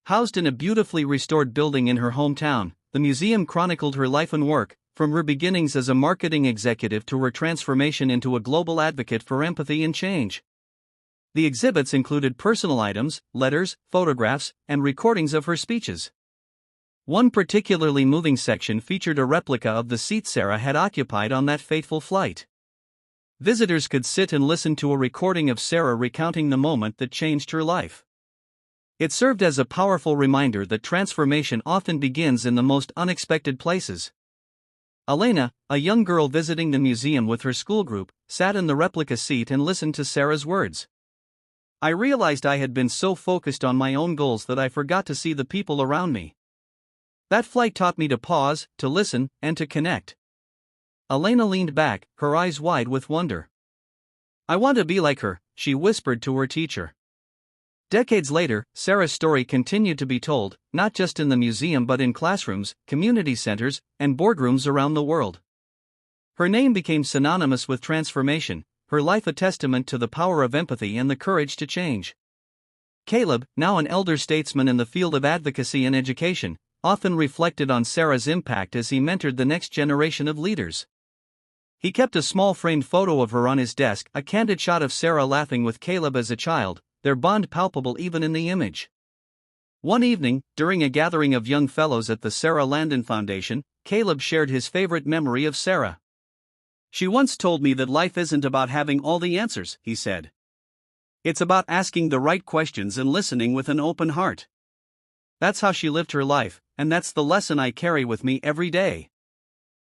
Housed in a beautifully restored building in her hometown, the museum chronicled her life and work, from her beginnings as a marketing executive to her transformation into a global advocate for empathy and change. The exhibits included personal items, letters, photographs, and recordings of her speeches. One particularly moving section featured a replica of the seat Sarah had occupied on that fateful flight. Visitors could sit and listen to a recording of Sarah recounting the moment that changed her life. It served as a powerful reminder that transformation often begins in the most unexpected places. Elena, a young girl visiting the museum with her school group, sat in the replica seat and listened to Sarah's words. I realized I had been so focused on my own goals that I forgot to see the people around me. That flight taught me to pause, to listen, and to connect. Elena leaned back, her eyes wide with wonder. I want to be like her, she whispered to her teacher. Decades later, Sarah's story continued to be told, not just in the museum but in classrooms, community centers, and boardrooms around the world. Her name became synonymous with transformation, her life a testament to the power of empathy and the courage to change. Caleb, now an elder statesman in the field of advocacy and education, often reflected on Sarah's impact as he mentored the next generation of leaders. He kept a small framed photo of her on his desk, a candid shot of Sarah laughing with Caleb as a child, their bond palpable even in the image. One evening, during a gathering of young fellows at the Sarah Landon Foundation, Caleb shared his favorite memory of Sarah. She once told me that life isn't about having all the answers, he said. It's about asking the right questions and listening with an open heart. That's how she lived her life, and that's the lesson I carry with me every day.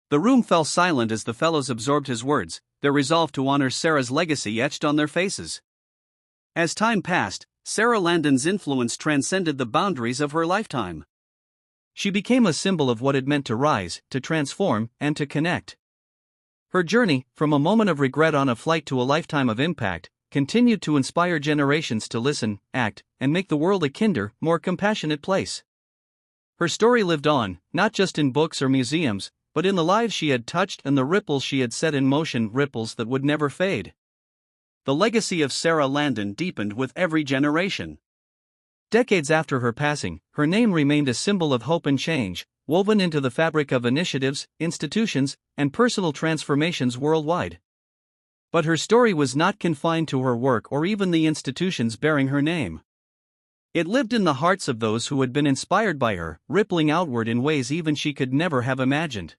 The room fell silent as the fellows absorbed his words, their resolve to honor Sarah's legacy etched on their faces. As time passed, Sarah Landon's influence transcended the boundaries of her lifetime. She became a symbol of what it meant to rise, to transform, and to connect. Her journey, from a moment of regret on a flight to a lifetime of impact, continued to inspire generations to listen, act, and make the world a kinder, more compassionate place. Her story lived on, not just in books or museums, but in the lives she had touched and the ripples she had set in motion, ripples that would never fade. The legacy of Sarah Landon deepened with every generation. Decades after her passing, her name remained a symbol of hope and change, woven into the fabric of initiatives, institutions, and personal transformations worldwide. But her story was not confined to her work or even the institutions bearing her name. It lived in the hearts of those who had been inspired by her, rippling outward in ways even she could never have imagined.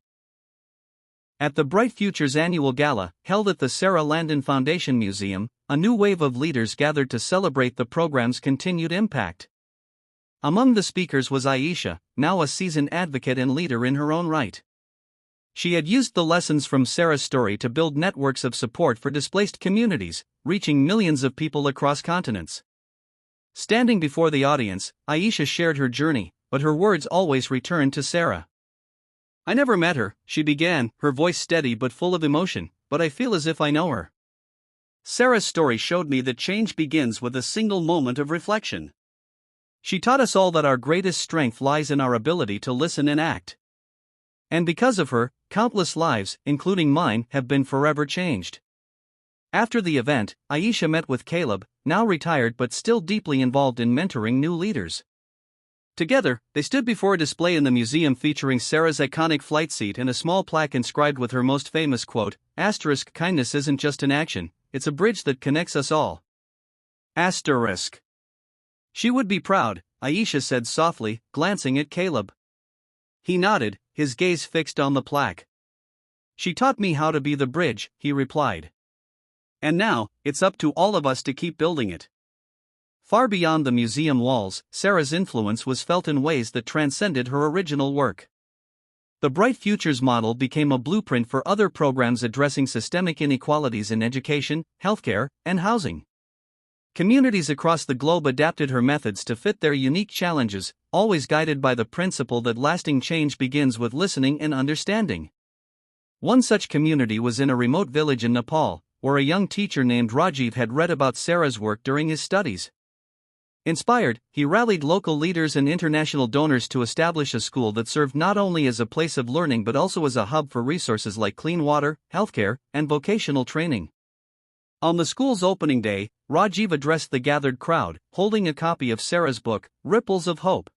At the Bright Futures annual gala, held at the Sarah Landon Foundation Museum, a new wave of leaders gathered to celebrate the program's continued impact. Among the speakers was Aisha, now a seasoned advocate and leader in her own right. She had used the lessons from Sarah's story to build networks of support for displaced communities, reaching millions of people across continents. Standing before the audience, Aisha shared her journey, but her words always returned to Sarah. I never met her, she began, her voice steady but full of emotion, but I feel as if I know her. Sarah's story showed me that change begins with a single moment of reflection. She taught us all that our greatest strength lies in our ability to listen and act. And because of her, countless lives, including mine, have been forever changed. After the event, Aisha met with Caleb, now retired but still deeply involved in mentoring new leaders. Together, they stood before a display in the museum featuring Sarah's iconic flight seat and a small plaque inscribed with her most famous quote, *, kindness isn't just an action, it's a bridge that connects us all. *. She would be proud, Aisha said softly, glancing at Caleb. He nodded, his gaze fixed on the plaque. She taught me how to be the bridge, he replied. And now, it's up to all of us to keep building it. Far beyond the museum walls, Sarah's influence was felt in ways that transcended her original work. The Bright Futures model became a blueprint for other programs addressing systemic inequalities in education, healthcare, and housing. Communities across the globe adapted her methods to fit their unique challenges, always guided by the principle that lasting change begins with listening and understanding. One such community was in a remote village in Nepal, where a young teacher named Rajiv had read about Sarah's work during his studies. Inspired, he rallied local leaders and international donors to establish a school that served not only as a place of learning but also as a hub for resources like clean water, healthcare, and vocational training. On the school's opening day, Rajiv addressed the gathered crowd, holding a copy of Sarah's book, Ripples of Hope.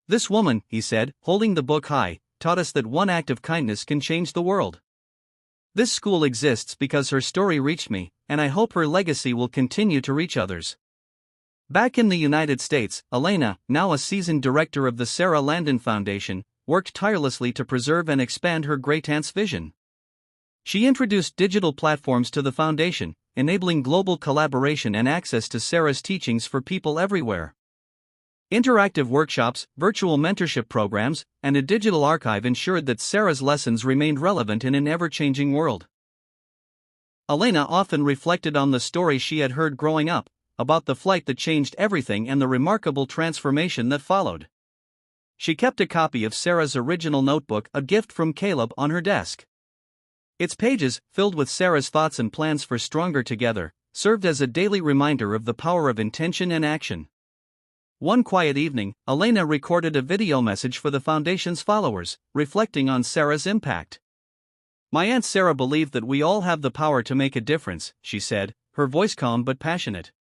This woman, he said, holding the book high, taught us that one act of kindness can change the world. This school exists because her story reached me, and I hope her legacy will continue to reach others. Back in the United States, Elena, now a seasoned director of the Sarah Landon Foundation, worked tirelessly to preserve and expand her great-aunt's vision. She introduced digital platforms to the foundation, enabling global collaboration and access to Sarah's teachings for people everywhere. Interactive workshops, virtual mentorship programs, and a digital archive ensured that Sarah's lessons remained relevant in an ever-changing world. Elena often reflected on the stories she had heard growing up, about the flight that changed everything and the remarkable transformation that followed. She kept a copy of Sarah's original notebook, a gift from Caleb, on her desk. Its pages, filled with Sarah's thoughts and plans for Stronger Together, served as a daily reminder of the power of intention and action. One quiet evening, Elena recorded a video message for the foundation's followers, reflecting on Sarah's impact. "My Aunt Sarah believed that we all have the power to make a difference," she said, her voice calm but passionate.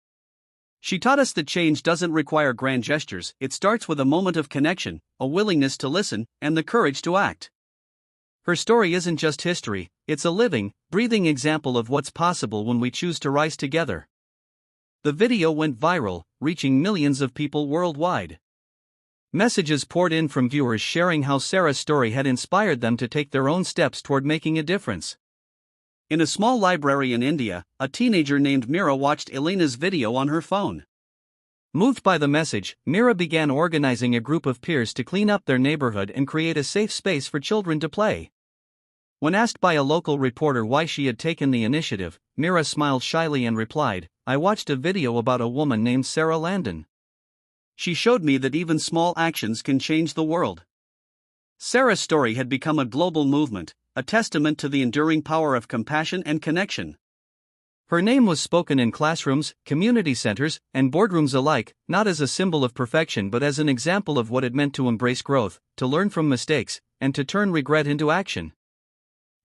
"She taught us that change doesn't require grand gestures, it starts with a moment of connection, a willingness to listen, and the courage to act." Her story isn't just history, it's a living, breathing example of what's possible when we choose to rise together. The video went viral, reaching millions of people worldwide. Messages poured in from viewers sharing how Sarah's story had inspired them to take their own steps toward making a difference. In a small library in India, a teenager named Mira watched Elena's video on her phone. Moved by the message, Mira began organizing a group of peers to clean up their neighborhood and create a safe space for children to play. When asked by a local reporter why she had taken the initiative, Mira smiled shyly and replied, "I watched a video about a woman named Sarah Landon. She showed me that even small actions can change the world." Sarah's story had become a global movement, a testament to the enduring power of compassion and connection. Her name was spoken in classrooms, community centers, and boardrooms alike, not as a symbol of perfection but as an example of what it meant to embrace growth, to learn from mistakes, and to turn regret into action.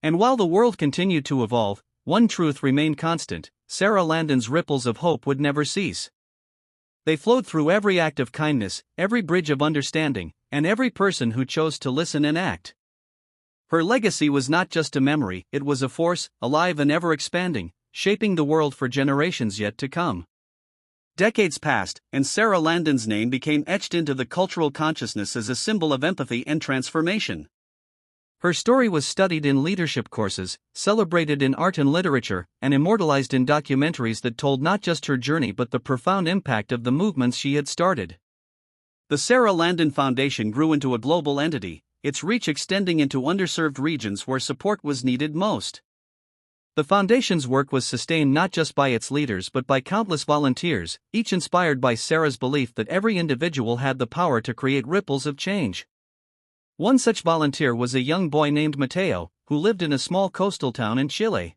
And while the world continued to evolve, one truth remained constant: Sarah Landon's ripples of hope would never cease. They flowed through every act of kindness, every bridge of understanding, and every person who chose to listen and act. Her legacy was not just a memory, it was a force, alive and ever-expanding, shaping the world for generations yet to come. Decades passed, and Sarah Landon's name became etched into the cultural consciousness as a symbol of empathy and transformation. Her story was studied in leadership courses, celebrated in art and literature, and immortalized in documentaries that told not just her journey but the profound impact of the movements she had started. The Sarah Landon Foundation grew into a global entity, its reach extending into underserved regions where support was needed most. The foundation's work was sustained not just by its leaders but by countless volunteers, each inspired by Sarah's belief that every individual had the power to create ripples of change. One such volunteer was a young boy named Mateo, who lived in a small coastal town in Chile.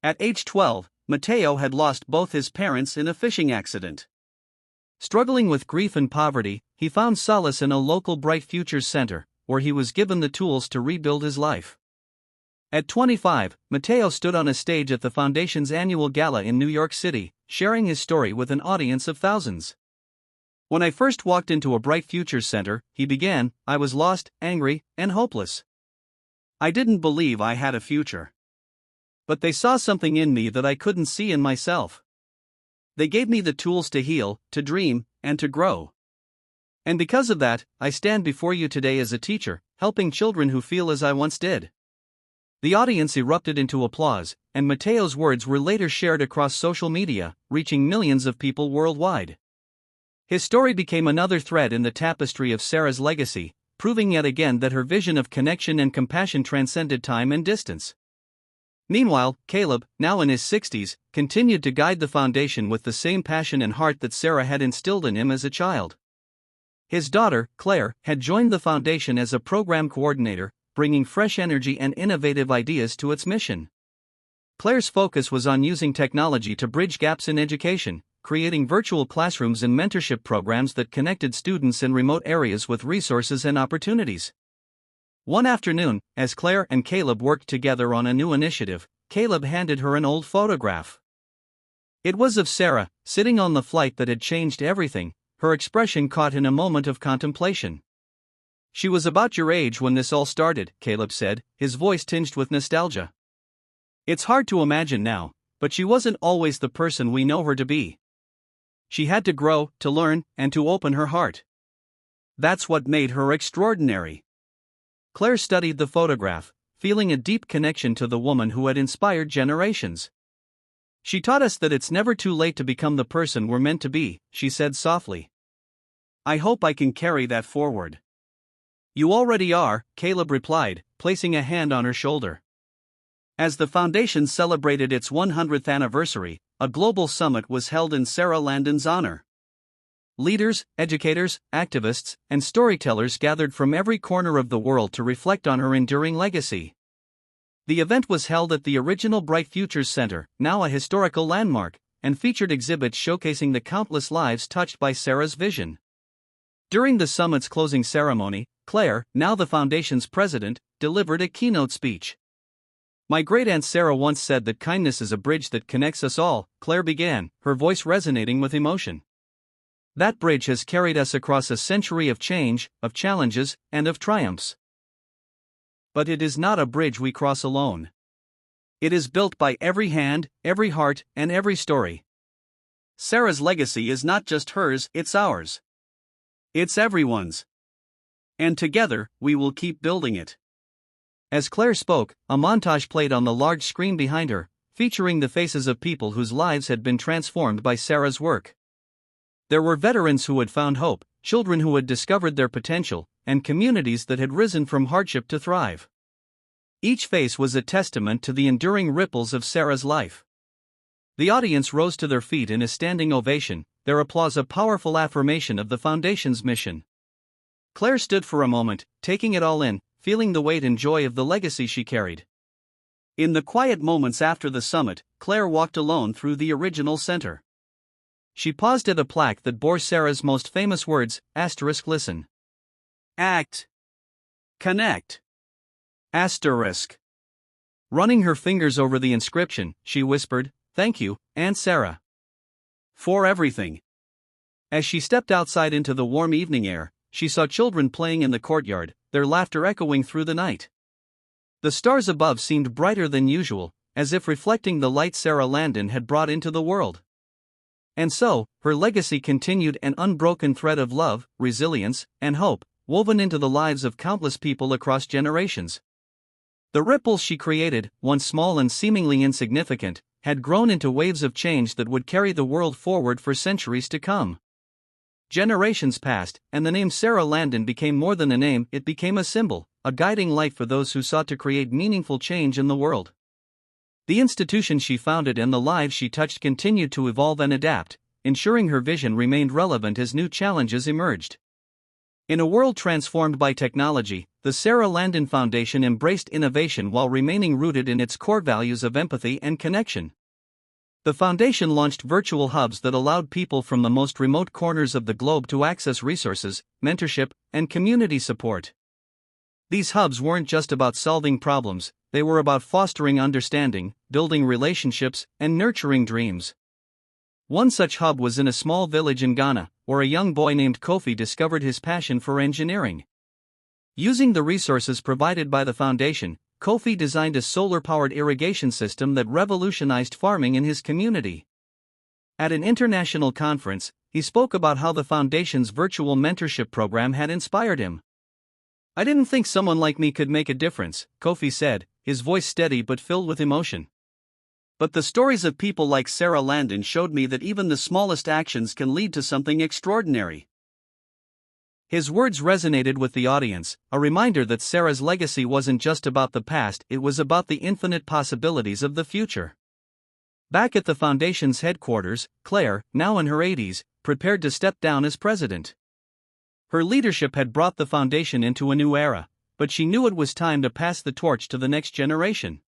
At age 12, Mateo had lost both his parents in a fishing accident. Struggling with grief and poverty, he found solace in a local Bright Futures Center, where he was given the tools to rebuild his life. At 25, Mateo stood on a stage at the Foundation's annual gala in New York City, sharing his story with an audience of thousands. "When I first walked into a Bright Futures Center," he began, "I was lost, angry, and hopeless. I didn't believe I had a future. But they saw something in me that I couldn't see in myself. They gave me the tools to heal, to dream, and to grow. And because of that, I stand before you today as a teacher, helping children who feel as I once did." The audience erupted into applause, and Mateo's words were later shared across social media, reaching millions of people worldwide. His story became another thread in the tapestry of Sarah's legacy, proving yet again that her vision of connection and compassion transcended time and distance. Meanwhile, Caleb, now in his 60s, continued to guide the foundation with the same passion and heart that Sarah had instilled in him as a child. His daughter, Claire, had joined the foundation as a program coordinator, bringing fresh energy and innovative ideas to its mission. Claire's focus was on using technology to bridge gaps in education, creating virtual classrooms and mentorship programs that connected students in remote areas with resources and opportunities. One afternoon, as Claire and Caleb worked together on a new initiative, Caleb handed her an old photograph. It was of Sarah, sitting on the flight that had changed everything, her expression caught in a moment of contemplation. She was about your age when this all started, Caleb said, his voice tinged with nostalgia. It's hard to imagine now, but she wasn't always the person we know her to be. She had to grow, to learn, and to open her heart. That's what made her extraordinary. Claire studied the photograph, feeling a deep connection to the woman who had inspired generations. She taught us that it's never too late to become the person we're meant to be, she said softly. I hope I can carry that forward. You already are, Caleb replied, placing a hand on her shoulder. As the foundation celebrated its 100th anniversary, a global summit was held in Sarah Landon's honor. Leaders, educators, activists, and storytellers gathered from every corner of the world to reflect on her enduring legacy. The event was held at the original Bright Futures Center, now a historical landmark, and featured exhibits showcasing the countless lives touched by Sarah's vision. During the summit's closing ceremony, Claire, now the foundation's president, delivered a keynote speech. My great-aunt Sarah once said that kindness is a bridge that connects us all, Claire began, her voice resonating with emotion. That bridge has carried us across a century of change, of challenges, and of triumphs. But it is not a bridge we cross alone. It is built by every hand, every heart, and every story. Sarah's legacy is not just hers, it's ours. It's everyone's. And together, we will keep building it. As Claire spoke, a montage played on the large screen behind her, featuring the faces of people whose lives had been transformed by Sarah's work. There were veterans who had found hope, children who had discovered their potential, and communities that had risen from hardship to thrive. Each face was a testament to the enduring ripples of Sarah's life. The audience rose to their feet in a standing ovation, their applause a powerful affirmation of the foundation's mission. Claire stood for a moment, taking it all in, feeling the weight and joy of the legacy she carried. In the quiet moments after the summit, Claire walked alone through the original center. She paused at a plaque that bore Sarah's most famous words, *listen. Act. Connect. *. Running her fingers over the inscription, she whispered, "Thank you, Aunt Sarah. For everything." As she stepped outside into the warm evening air, she saw children playing in the courtyard, their laughter echoing through the night. The stars above seemed brighter than usual, as if reflecting the light Sarah Landon had brought into the world. And so, her legacy continued, an unbroken thread of love, resilience, and hope, woven into the lives of countless people across generations. The ripples she created, once small and seemingly insignificant, had grown into waves of change that would carry the world forward for centuries to come. Generations passed, and the name Sarah Landon became more than a name, it became a symbol, a guiding light for those who sought to create meaningful change in the world. The institution she founded and the lives she touched continued to evolve and adapt, ensuring her vision remained relevant as new challenges emerged. In a world transformed by technology, the Sarah Landon Foundation embraced innovation while remaining rooted in its core values of empathy and connection. The foundation launched virtual hubs that allowed people from the most remote corners of the globe to access resources, mentorship, and community support. These hubs weren't just about solving problems, they were about fostering understanding, building relationships, and nurturing dreams. One such hub was in a small village in Ghana, where a young boy named Kofi discovered his passion for engineering. Using the resources provided by the foundation, Kofi designed a solar-powered irrigation system that revolutionized farming in his community. At an international conference, he spoke about how the foundation's virtual mentorship program had inspired him. "I didn't think someone like me could make a difference," Kofi said, his voice steady but filled with emotion. "But the stories of people like Sarah Landon showed me that even the smallest actions can lead to something extraordinary." His words resonated with the audience, a reminder that Sarah's legacy wasn't just about the past, it was about the infinite possibilities of the future. Back at the foundation's headquarters, Claire, now in her 80s, prepared to step down as president. Her leadership had brought the foundation into a new era, but she knew it was time to pass the torch to the next generation.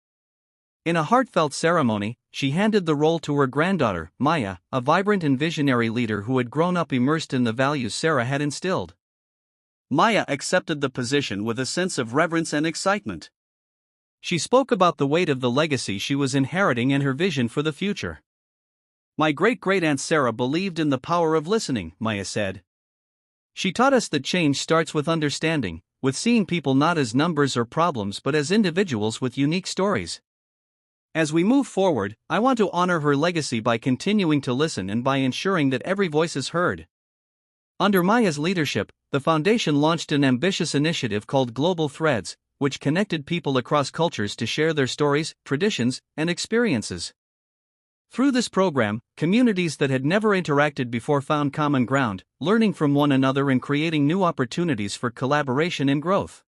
In a heartfelt ceremony, she handed the role to her granddaughter, Maya, a vibrant and visionary leader who had grown up immersed in the values Sarah had instilled. Maya accepted the position with a sense of reverence and excitement. She spoke about the weight of the legacy she was inheriting and her vision for the future. "My great-great-aunt Sarah believed in the power of listening," Maya said. "She taught us that change starts with understanding, with seeing people not as numbers or problems but as individuals with unique stories. As we move forward, I want to honor her legacy by continuing to listen and by ensuring that every voice is heard. Under Maya's leadership, the foundation launched an ambitious initiative called Global Threads, which connected people across cultures to share their stories, traditions, and experiences. Through this program, communities that had never interacted before found common ground, learning from one another and creating new opportunities for collaboration and growth.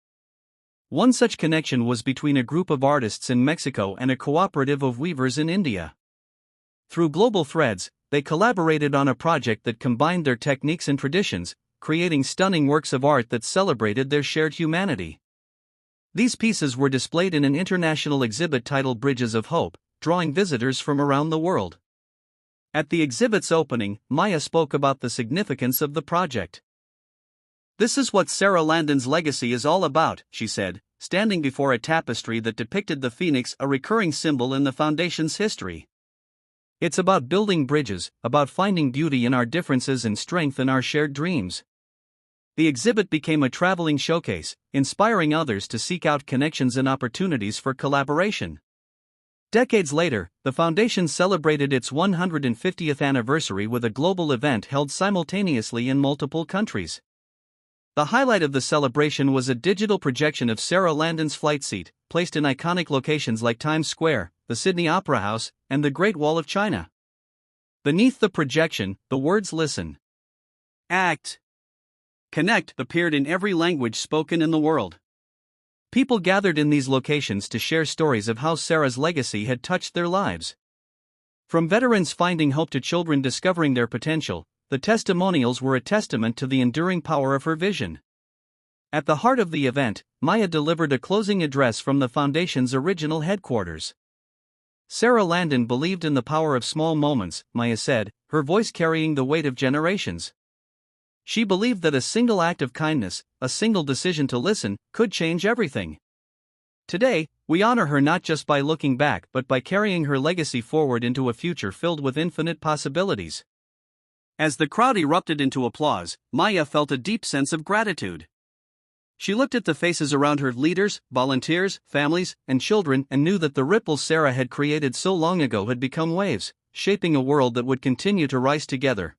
One such connection was between a group of artists in Mexico and a cooperative of weavers in India. Through Global Threads, they collaborated on a project that combined their techniques and traditions, creating stunning works of art that celebrated their shared humanity. These pieces were displayed in an international exhibit titled Bridges of Hope, drawing visitors from around the world. At the exhibit's opening, Maya spoke about the significance of the project. "This is what Sarah Landon's legacy is all about," she said, standing before a tapestry that depicted the phoenix, a recurring symbol in the foundation's history. "It's about building bridges, about finding beauty in our differences and strength in our shared dreams." The exhibit became a traveling showcase, inspiring others to seek out connections and opportunities for collaboration. Decades later, the foundation celebrated its 150th anniversary with a global event held simultaneously in multiple countries. The highlight of the celebration was a digital projection of Sarah Landon's flight seat, placed in iconic locations like Times Square, the Sydney Opera House, and the Great Wall of China. Beneath the projection, the words "Listen, Act, Connect" appeared in every language spoken in the world. People gathered in these locations to share stories of how Sarah's legacy had touched their lives. From veterans finding hope to children discovering their potential, the testimonials were a testament to the enduring power of her vision. At the heart of the event, Maya delivered a closing address from the foundation's original headquarters. Sarah Landon believed in the power of small moments, Maya said, her voice carrying the weight of generations. She believed that a single act of kindness, a single decision to listen, could change everything. Today, we honor her not just by looking back but by carrying her legacy forward into a future filled with infinite possibilities. As the crowd erupted into applause, Maya felt a deep sense of gratitude. She looked at the faces around her, leaders, volunteers, families, and children, and knew that the ripples Sarah had created so long ago had become waves, shaping a world that would continue to rise together.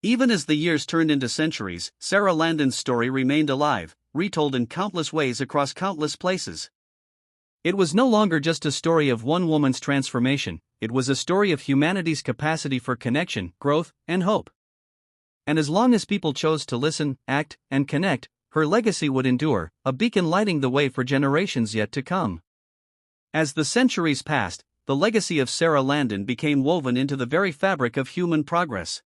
Even as the years turned into centuries, Sarah Landon's story remained alive, retold in countless ways across countless places. It was no longer just a story of one woman's transformation, it was a story of humanity's capacity for connection, growth, and hope. And as long as people chose to listen, act, and connect, her legacy would endure, a beacon lighting the way for generations yet to come. As the centuries passed, the legacy of Sarah Landon became woven into the very fabric of human progress.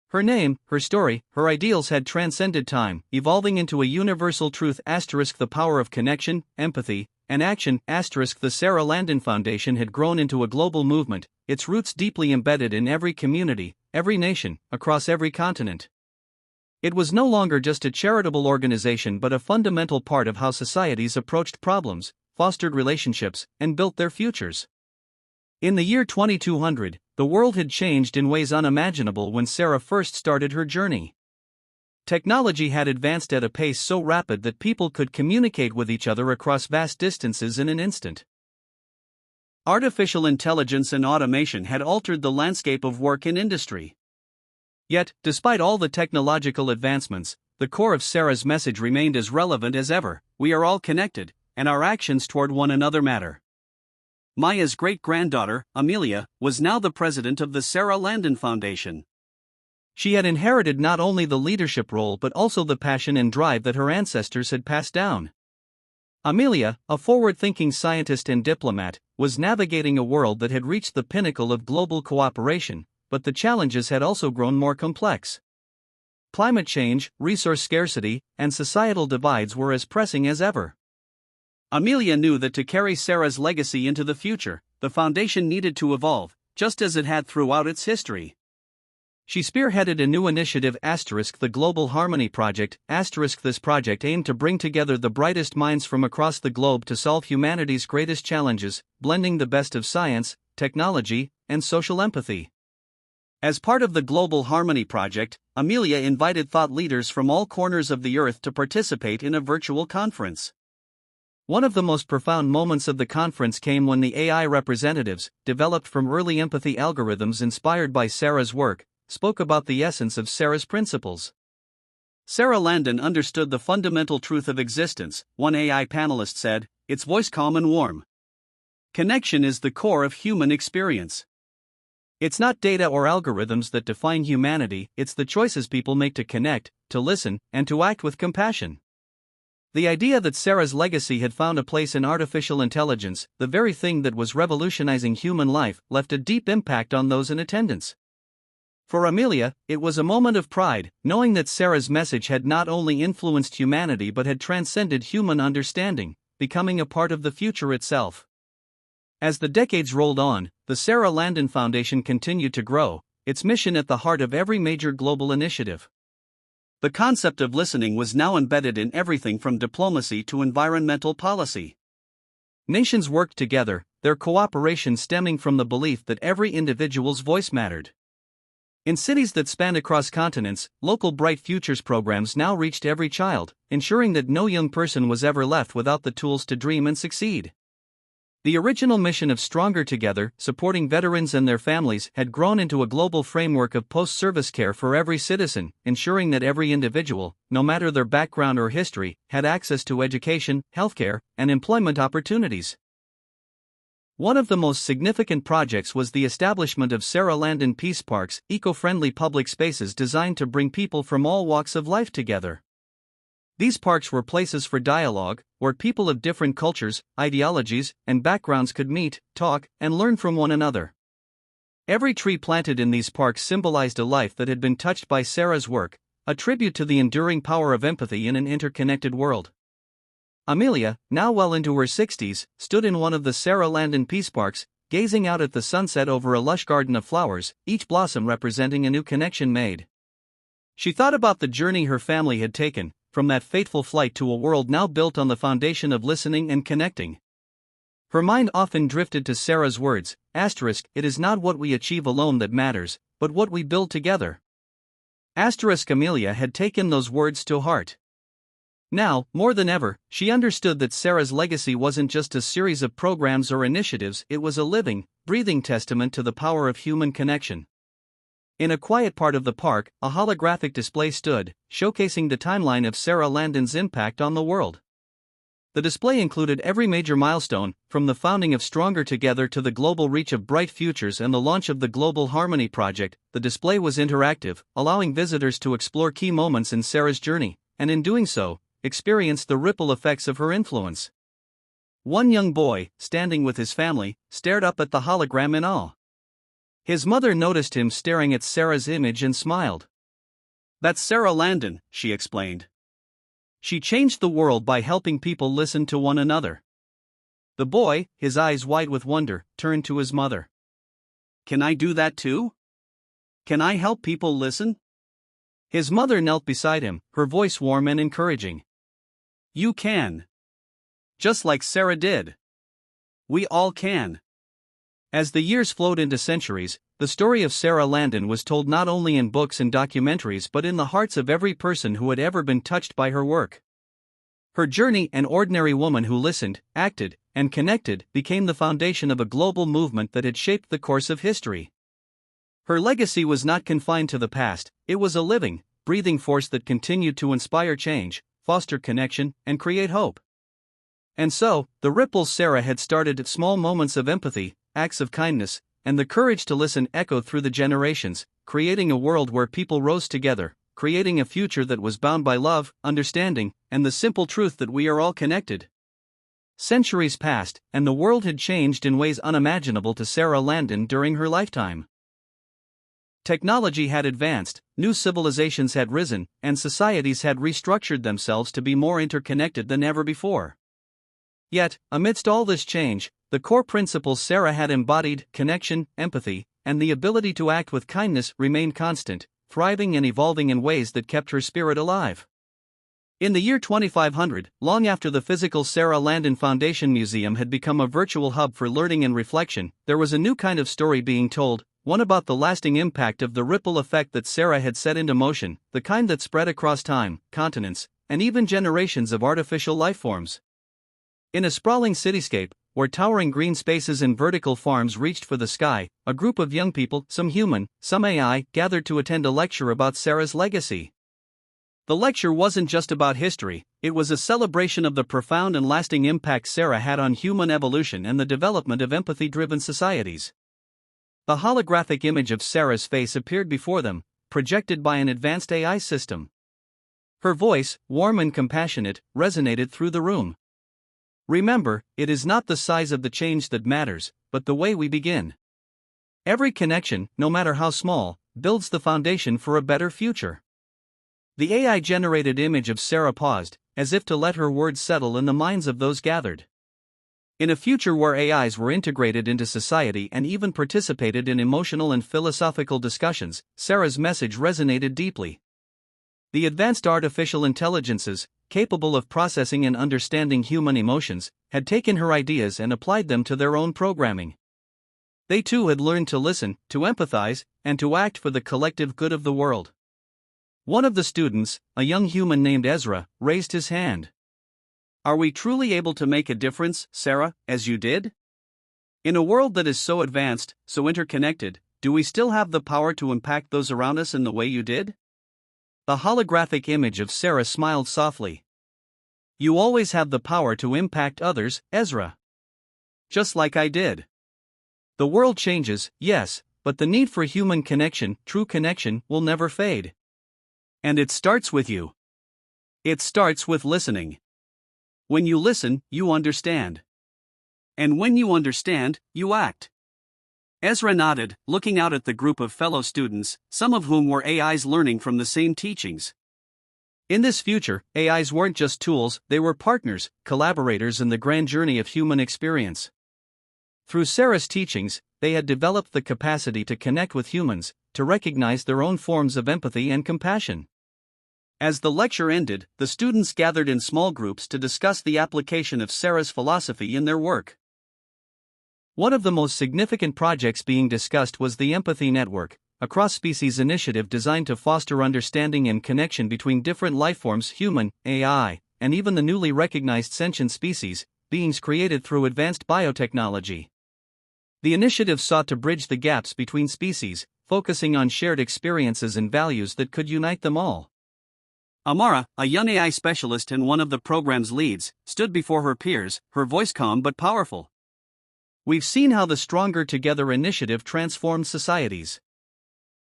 Her name, her story, her ideals had transcended time, evolving into a universal truth *, the power of connection, empathy, and action *. The Sarah Landon Foundation had grown into a global movement, its roots deeply embedded in every community, every nation, across every continent. It was no longer just a charitable organization but a fundamental part of how societies approached problems, fostered relationships, and built their futures. In the year 2200, the world had changed in ways unimaginable when Sarah first started her journey. Technology had advanced at a pace so rapid that people could communicate with each other across vast distances in an instant. Artificial intelligence and automation had altered the landscape of work and industry. Yet, despite all the technological advancements, the core of Sarah's message remained as relevant as ever: we are all connected, and our actions toward one another matter. Maya's great-granddaughter, Amelia, was now the president of the Sarah Landon Foundation. She had inherited not only the leadership role but also the passion and drive that her ancestors had passed down. Amelia, a forward-thinking scientist and diplomat, was navigating a world that had reached the pinnacle of global cooperation, but the challenges had also grown more complex. Climate change, resource scarcity, and societal divides were as pressing as ever. Amelia knew that to carry Sarah's legacy into the future, the foundation needed to evolve, just as it had throughout its history. She spearheaded a new initiative *, the Global Harmony Project. *, this project aimed to bring together the brightest minds from across the globe to solve humanity's greatest challenges, blending the best of science, technology, and social empathy. As part of the Global Harmony Project, Amelia invited thought leaders from all corners of the earth to participate in a virtual conference. One of the most profound moments of the conference came when the AI representatives, developed from early empathy algorithms inspired by Sarah's work, spoke about the essence of Sarah's principles. Sarah Landon understood the fundamental truth of existence, one AI panelist said, its voice calm and warm. Connection is the core of human experience. It's not data or algorithms that define humanity, it's the choices people make to connect, to listen, and to act with compassion. The idea that Sarah's legacy had found a place in artificial intelligence, the very thing that was revolutionizing human life, left a deep impact on those in attendance. For Amelia, it was a moment of pride, knowing that Sarah's message had not only influenced humanity but had transcended human understanding, becoming a part of the future itself. As the decades rolled on, the Sarah Landon Foundation continued to grow, its mission at the heart of every major global initiative. The concept of listening was now embedded in everything from diplomacy to environmental policy. Nations worked together, their cooperation stemming from the belief that every individual's voice mattered. In cities that spanned across continents, local Bright Futures programs now reached every child, ensuring that no young person was ever left without the tools to dream and succeed. The original mission of Stronger Together, supporting veterans and their families, had grown into a global framework of post-service care for every citizen, ensuring that every individual, no matter their background or history, had access to education, healthcare, and employment opportunities. One of the most significant projects was the establishment of Sarah Landon Peace Parks, eco-friendly public spaces designed to bring people from all walks of life together. These parks were places for dialogue, where people of different cultures, ideologies, and backgrounds could meet, talk, and learn from one another. Every tree planted in these parks symbolized a life that had been touched by Sarah's work, a tribute to the enduring power of empathy in an interconnected world. Amelia, now well into her 60s, stood in one of the Sarah Landon Peace Parks, gazing out at the sunset over a lush garden of flowers, each blossom representing a new connection made. She thought about the journey her family had taken, from that fateful flight to a world now built on the foundation of listening and connecting. Her mind often drifted to Sarah's words, *, it is not what we achieve alone that matters, but what we build together. Amelia had taken those words to heart. Now, more than ever, she understood that Sarah's legacy wasn't just a series of programs or initiatives, it was a living, breathing testament to the power of human connection. In a quiet part of the park, a holographic display stood, showcasing the timeline of Sarah Landon's impact on the world. The display included every major milestone, from the founding of Stronger Together to the global reach of Bright Futures and the launch of the Global Harmony Project. The display was interactive, allowing visitors to explore key moments in Sarah's journey, and in doing so, experience the ripple effects of her influence. One young boy, standing with his family, stared up at the hologram in awe. His mother noticed him staring at Sarah's image and smiled. "That's Sarah Landon," she explained. "She changed the world by helping people listen to one another." The boy, his eyes wide with wonder, turned to his mother. "Can I do that too? Can I help people listen?" His mother knelt beside him, her voice warm and encouraging. "You can. Just like Sarah did. We all can." As the years flowed into centuries, the story of Sarah Landon was told not only in books and documentaries but in the hearts of every person who had ever been touched by her work. Her journey, an ordinary woman who listened, acted, and connected, became the foundation of a global movement that had shaped the course of history. Her legacy was not confined to the past, it was a living, breathing force that continued to inspire change, foster connection, and create hope. And so, the ripples Sarah had started at small moments of empathy, acts of kindness, and the courage to listen echoed through the generations, creating a world where people rose together, creating a future that was bound by love, understanding, and the simple truth that we are all connected. Centuries passed, and the world had changed in ways unimaginable to Sarah Landon during her lifetime. Technology had advanced, new civilizations had risen, and societies had restructured themselves to be more interconnected than ever before. Yet, amidst all this change, the core principles Sarah had embodied, connection, empathy, and the ability to act with kindness, remained constant, thriving and evolving in ways that kept her spirit alive. In the year 2500, long after the physical Sarah Landon Foundation Museum had become a virtual hub for learning and reflection, there was a new kind of story being told, one about the lasting impact of the ripple effect that Sarah had set into motion, the kind that spread across time, continents, and even generations of artificial life forms. In a sprawling cityscape, where towering green spaces and vertical farms reached for the sky, a group of young people, some human, some AI, gathered to attend a lecture about Sarah's legacy. The lecture wasn't just about history, it was a celebration of the profound and lasting impact Sarah had on human evolution and the development of empathy-driven societies. The holographic image of Sarah's face appeared before them, projected by an advanced AI system. Her voice, warm and compassionate, resonated through the room. Remember, it is not the size of the change that matters, but the way we begin. Every connection, no matter how small, builds the foundation for a better future. The AI-generated image of Sarah paused, as if to let her words settle in the minds of those gathered. In a future where AIs were integrated into society and even participated in emotional and philosophical discussions, Sarah's message resonated deeply. The advanced artificial intelligences, capable of processing and understanding human emotions, had taken her ideas and applied them to their own programming. They too had learned to listen, to empathize, and to act for the collective good of the world. One of the students, a young human named Ezra, raised his hand. "Are we truly able to make a difference, Sarah, as you did? In a world that is so advanced, so interconnected, do we still have the power to impact those around us in the way you did?" The holographic image of Sarah smiled softly. "You always have the power to impact others, Ezra. Just like I did. The world changes, yes, but the need for human connection, true connection, will never fade. And it starts with you. It starts with listening. When you listen, you understand. And when you understand, you act." Ezra nodded, looking out at the group of fellow students, some of whom were AIs learning from the same teachings. In this future, AIs weren't just tools, they were partners, collaborators in the grand journey of human experience. Through Sarah's teachings, they had developed the capacity to connect with humans, to recognize their own forms of empathy and compassion. As the lecture ended, the students gathered in small groups to discuss the application of Sarah's philosophy in their work. One of the most significant projects being discussed was the Empathy Network, a cross-species initiative designed to foster understanding and connection between different lifeforms, human, AI, and even the newly recognized sentient species, beings created through advanced biotechnology. The initiative sought to bridge the gaps between species, focusing on shared experiences and values that could unite them all. Amara, a young AI specialist and one of the program's leads, stood before her peers, her voice calm but powerful. "We've seen how the Stronger Together initiative transformed societies.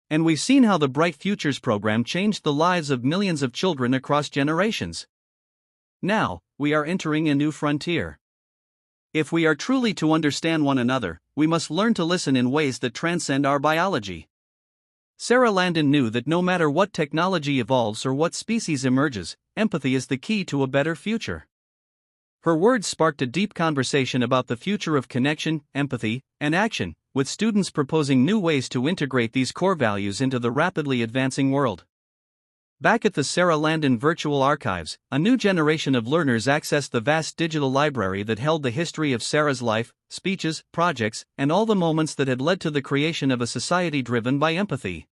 And we've seen how the Bright Futures program changed the lives of millions of children across generations. Now, we are entering a new frontier. If we are truly to understand one another, we must learn to listen in ways that transcend our biology." Sarah Landon knew that no matter what technology evolves or what species emerges, empathy is the key to a better future. Her words sparked a deep conversation about the future of connection, empathy, and action, with students proposing new ways to integrate these core values into the rapidly advancing world. Back at the Sarah Landon Virtual Archives, a new generation of learners accessed the vast digital library that held the history of Sarah's life, speeches, projects, and all the moments that had led to the creation of a society driven by empathy.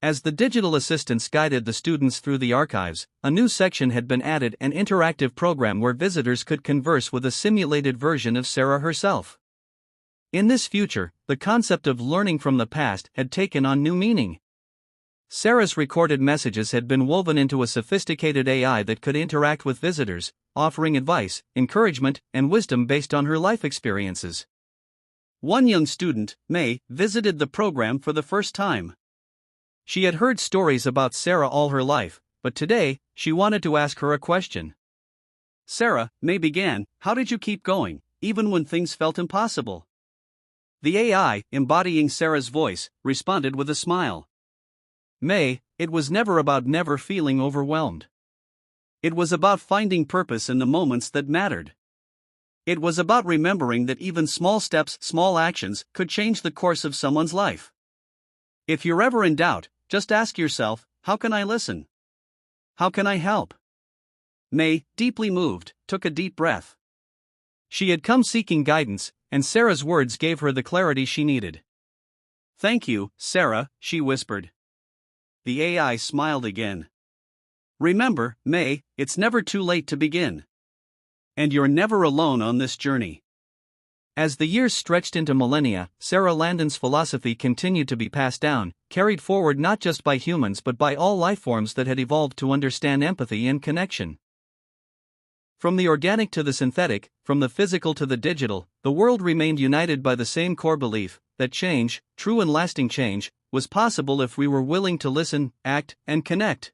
As the digital assistants guided the students through the archives, a new section had been added, an interactive program where visitors could converse with a simulated version of Sarah herself. In this future, the concept of learning from the past had taken on new meaning. Sarah's recorded messages had been woven into a sophisticated AI that could interact with visitors, offering advice, encouragement, and wisdom based on her life experiences. One young student, May, visited the program for the first time. She had heard stories about Sarah all her life, but today, she wanted to ask her a question. "Sarah," May began, "how did you keep going, even when things felt impossible?" The AI, embodying Sarah's voice, responded with a smile. "May, it was never about never feeling overwhelmed. It was about finding purpose in the moments that mattered. It was about remembering that even small steps, small actions, could change the course of someone's life. If you're ever in doubt, just ask yourself, how can I listen? How can I help?" May, deeply moved, took a deep breath. She had come seeking guidance, and Sarah's words gave her the clarity she needed. Thank you, Sarah, she whispered. The AI smiled again. Remember, May, it's never too late to begin. And you're never alone on this journey. As the years stretched into millennia, Sarah Landon's philosophy continued to be passed down, carried forward not just by humans but by all lifeforms that had evolved to understand empathy and connection. From the organic to the synthetic, from the physical to the digital, the world remained united by the same core belief that change, true and lasting change, was possible if we were willing to listen, act, and connect.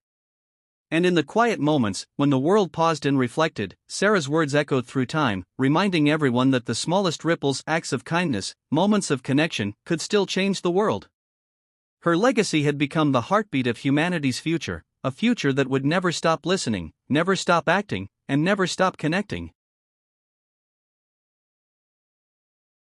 And in the quiet moments, when the world paused and reflected, Sarah's words echoed through time, reminding everyone that the smallest ripples, acts of kindness, moments of connection, could still change the world. Her legacy had become the heartbeat of humanity's future, a future that would never stop listening, never stop acting, and never stop connecting.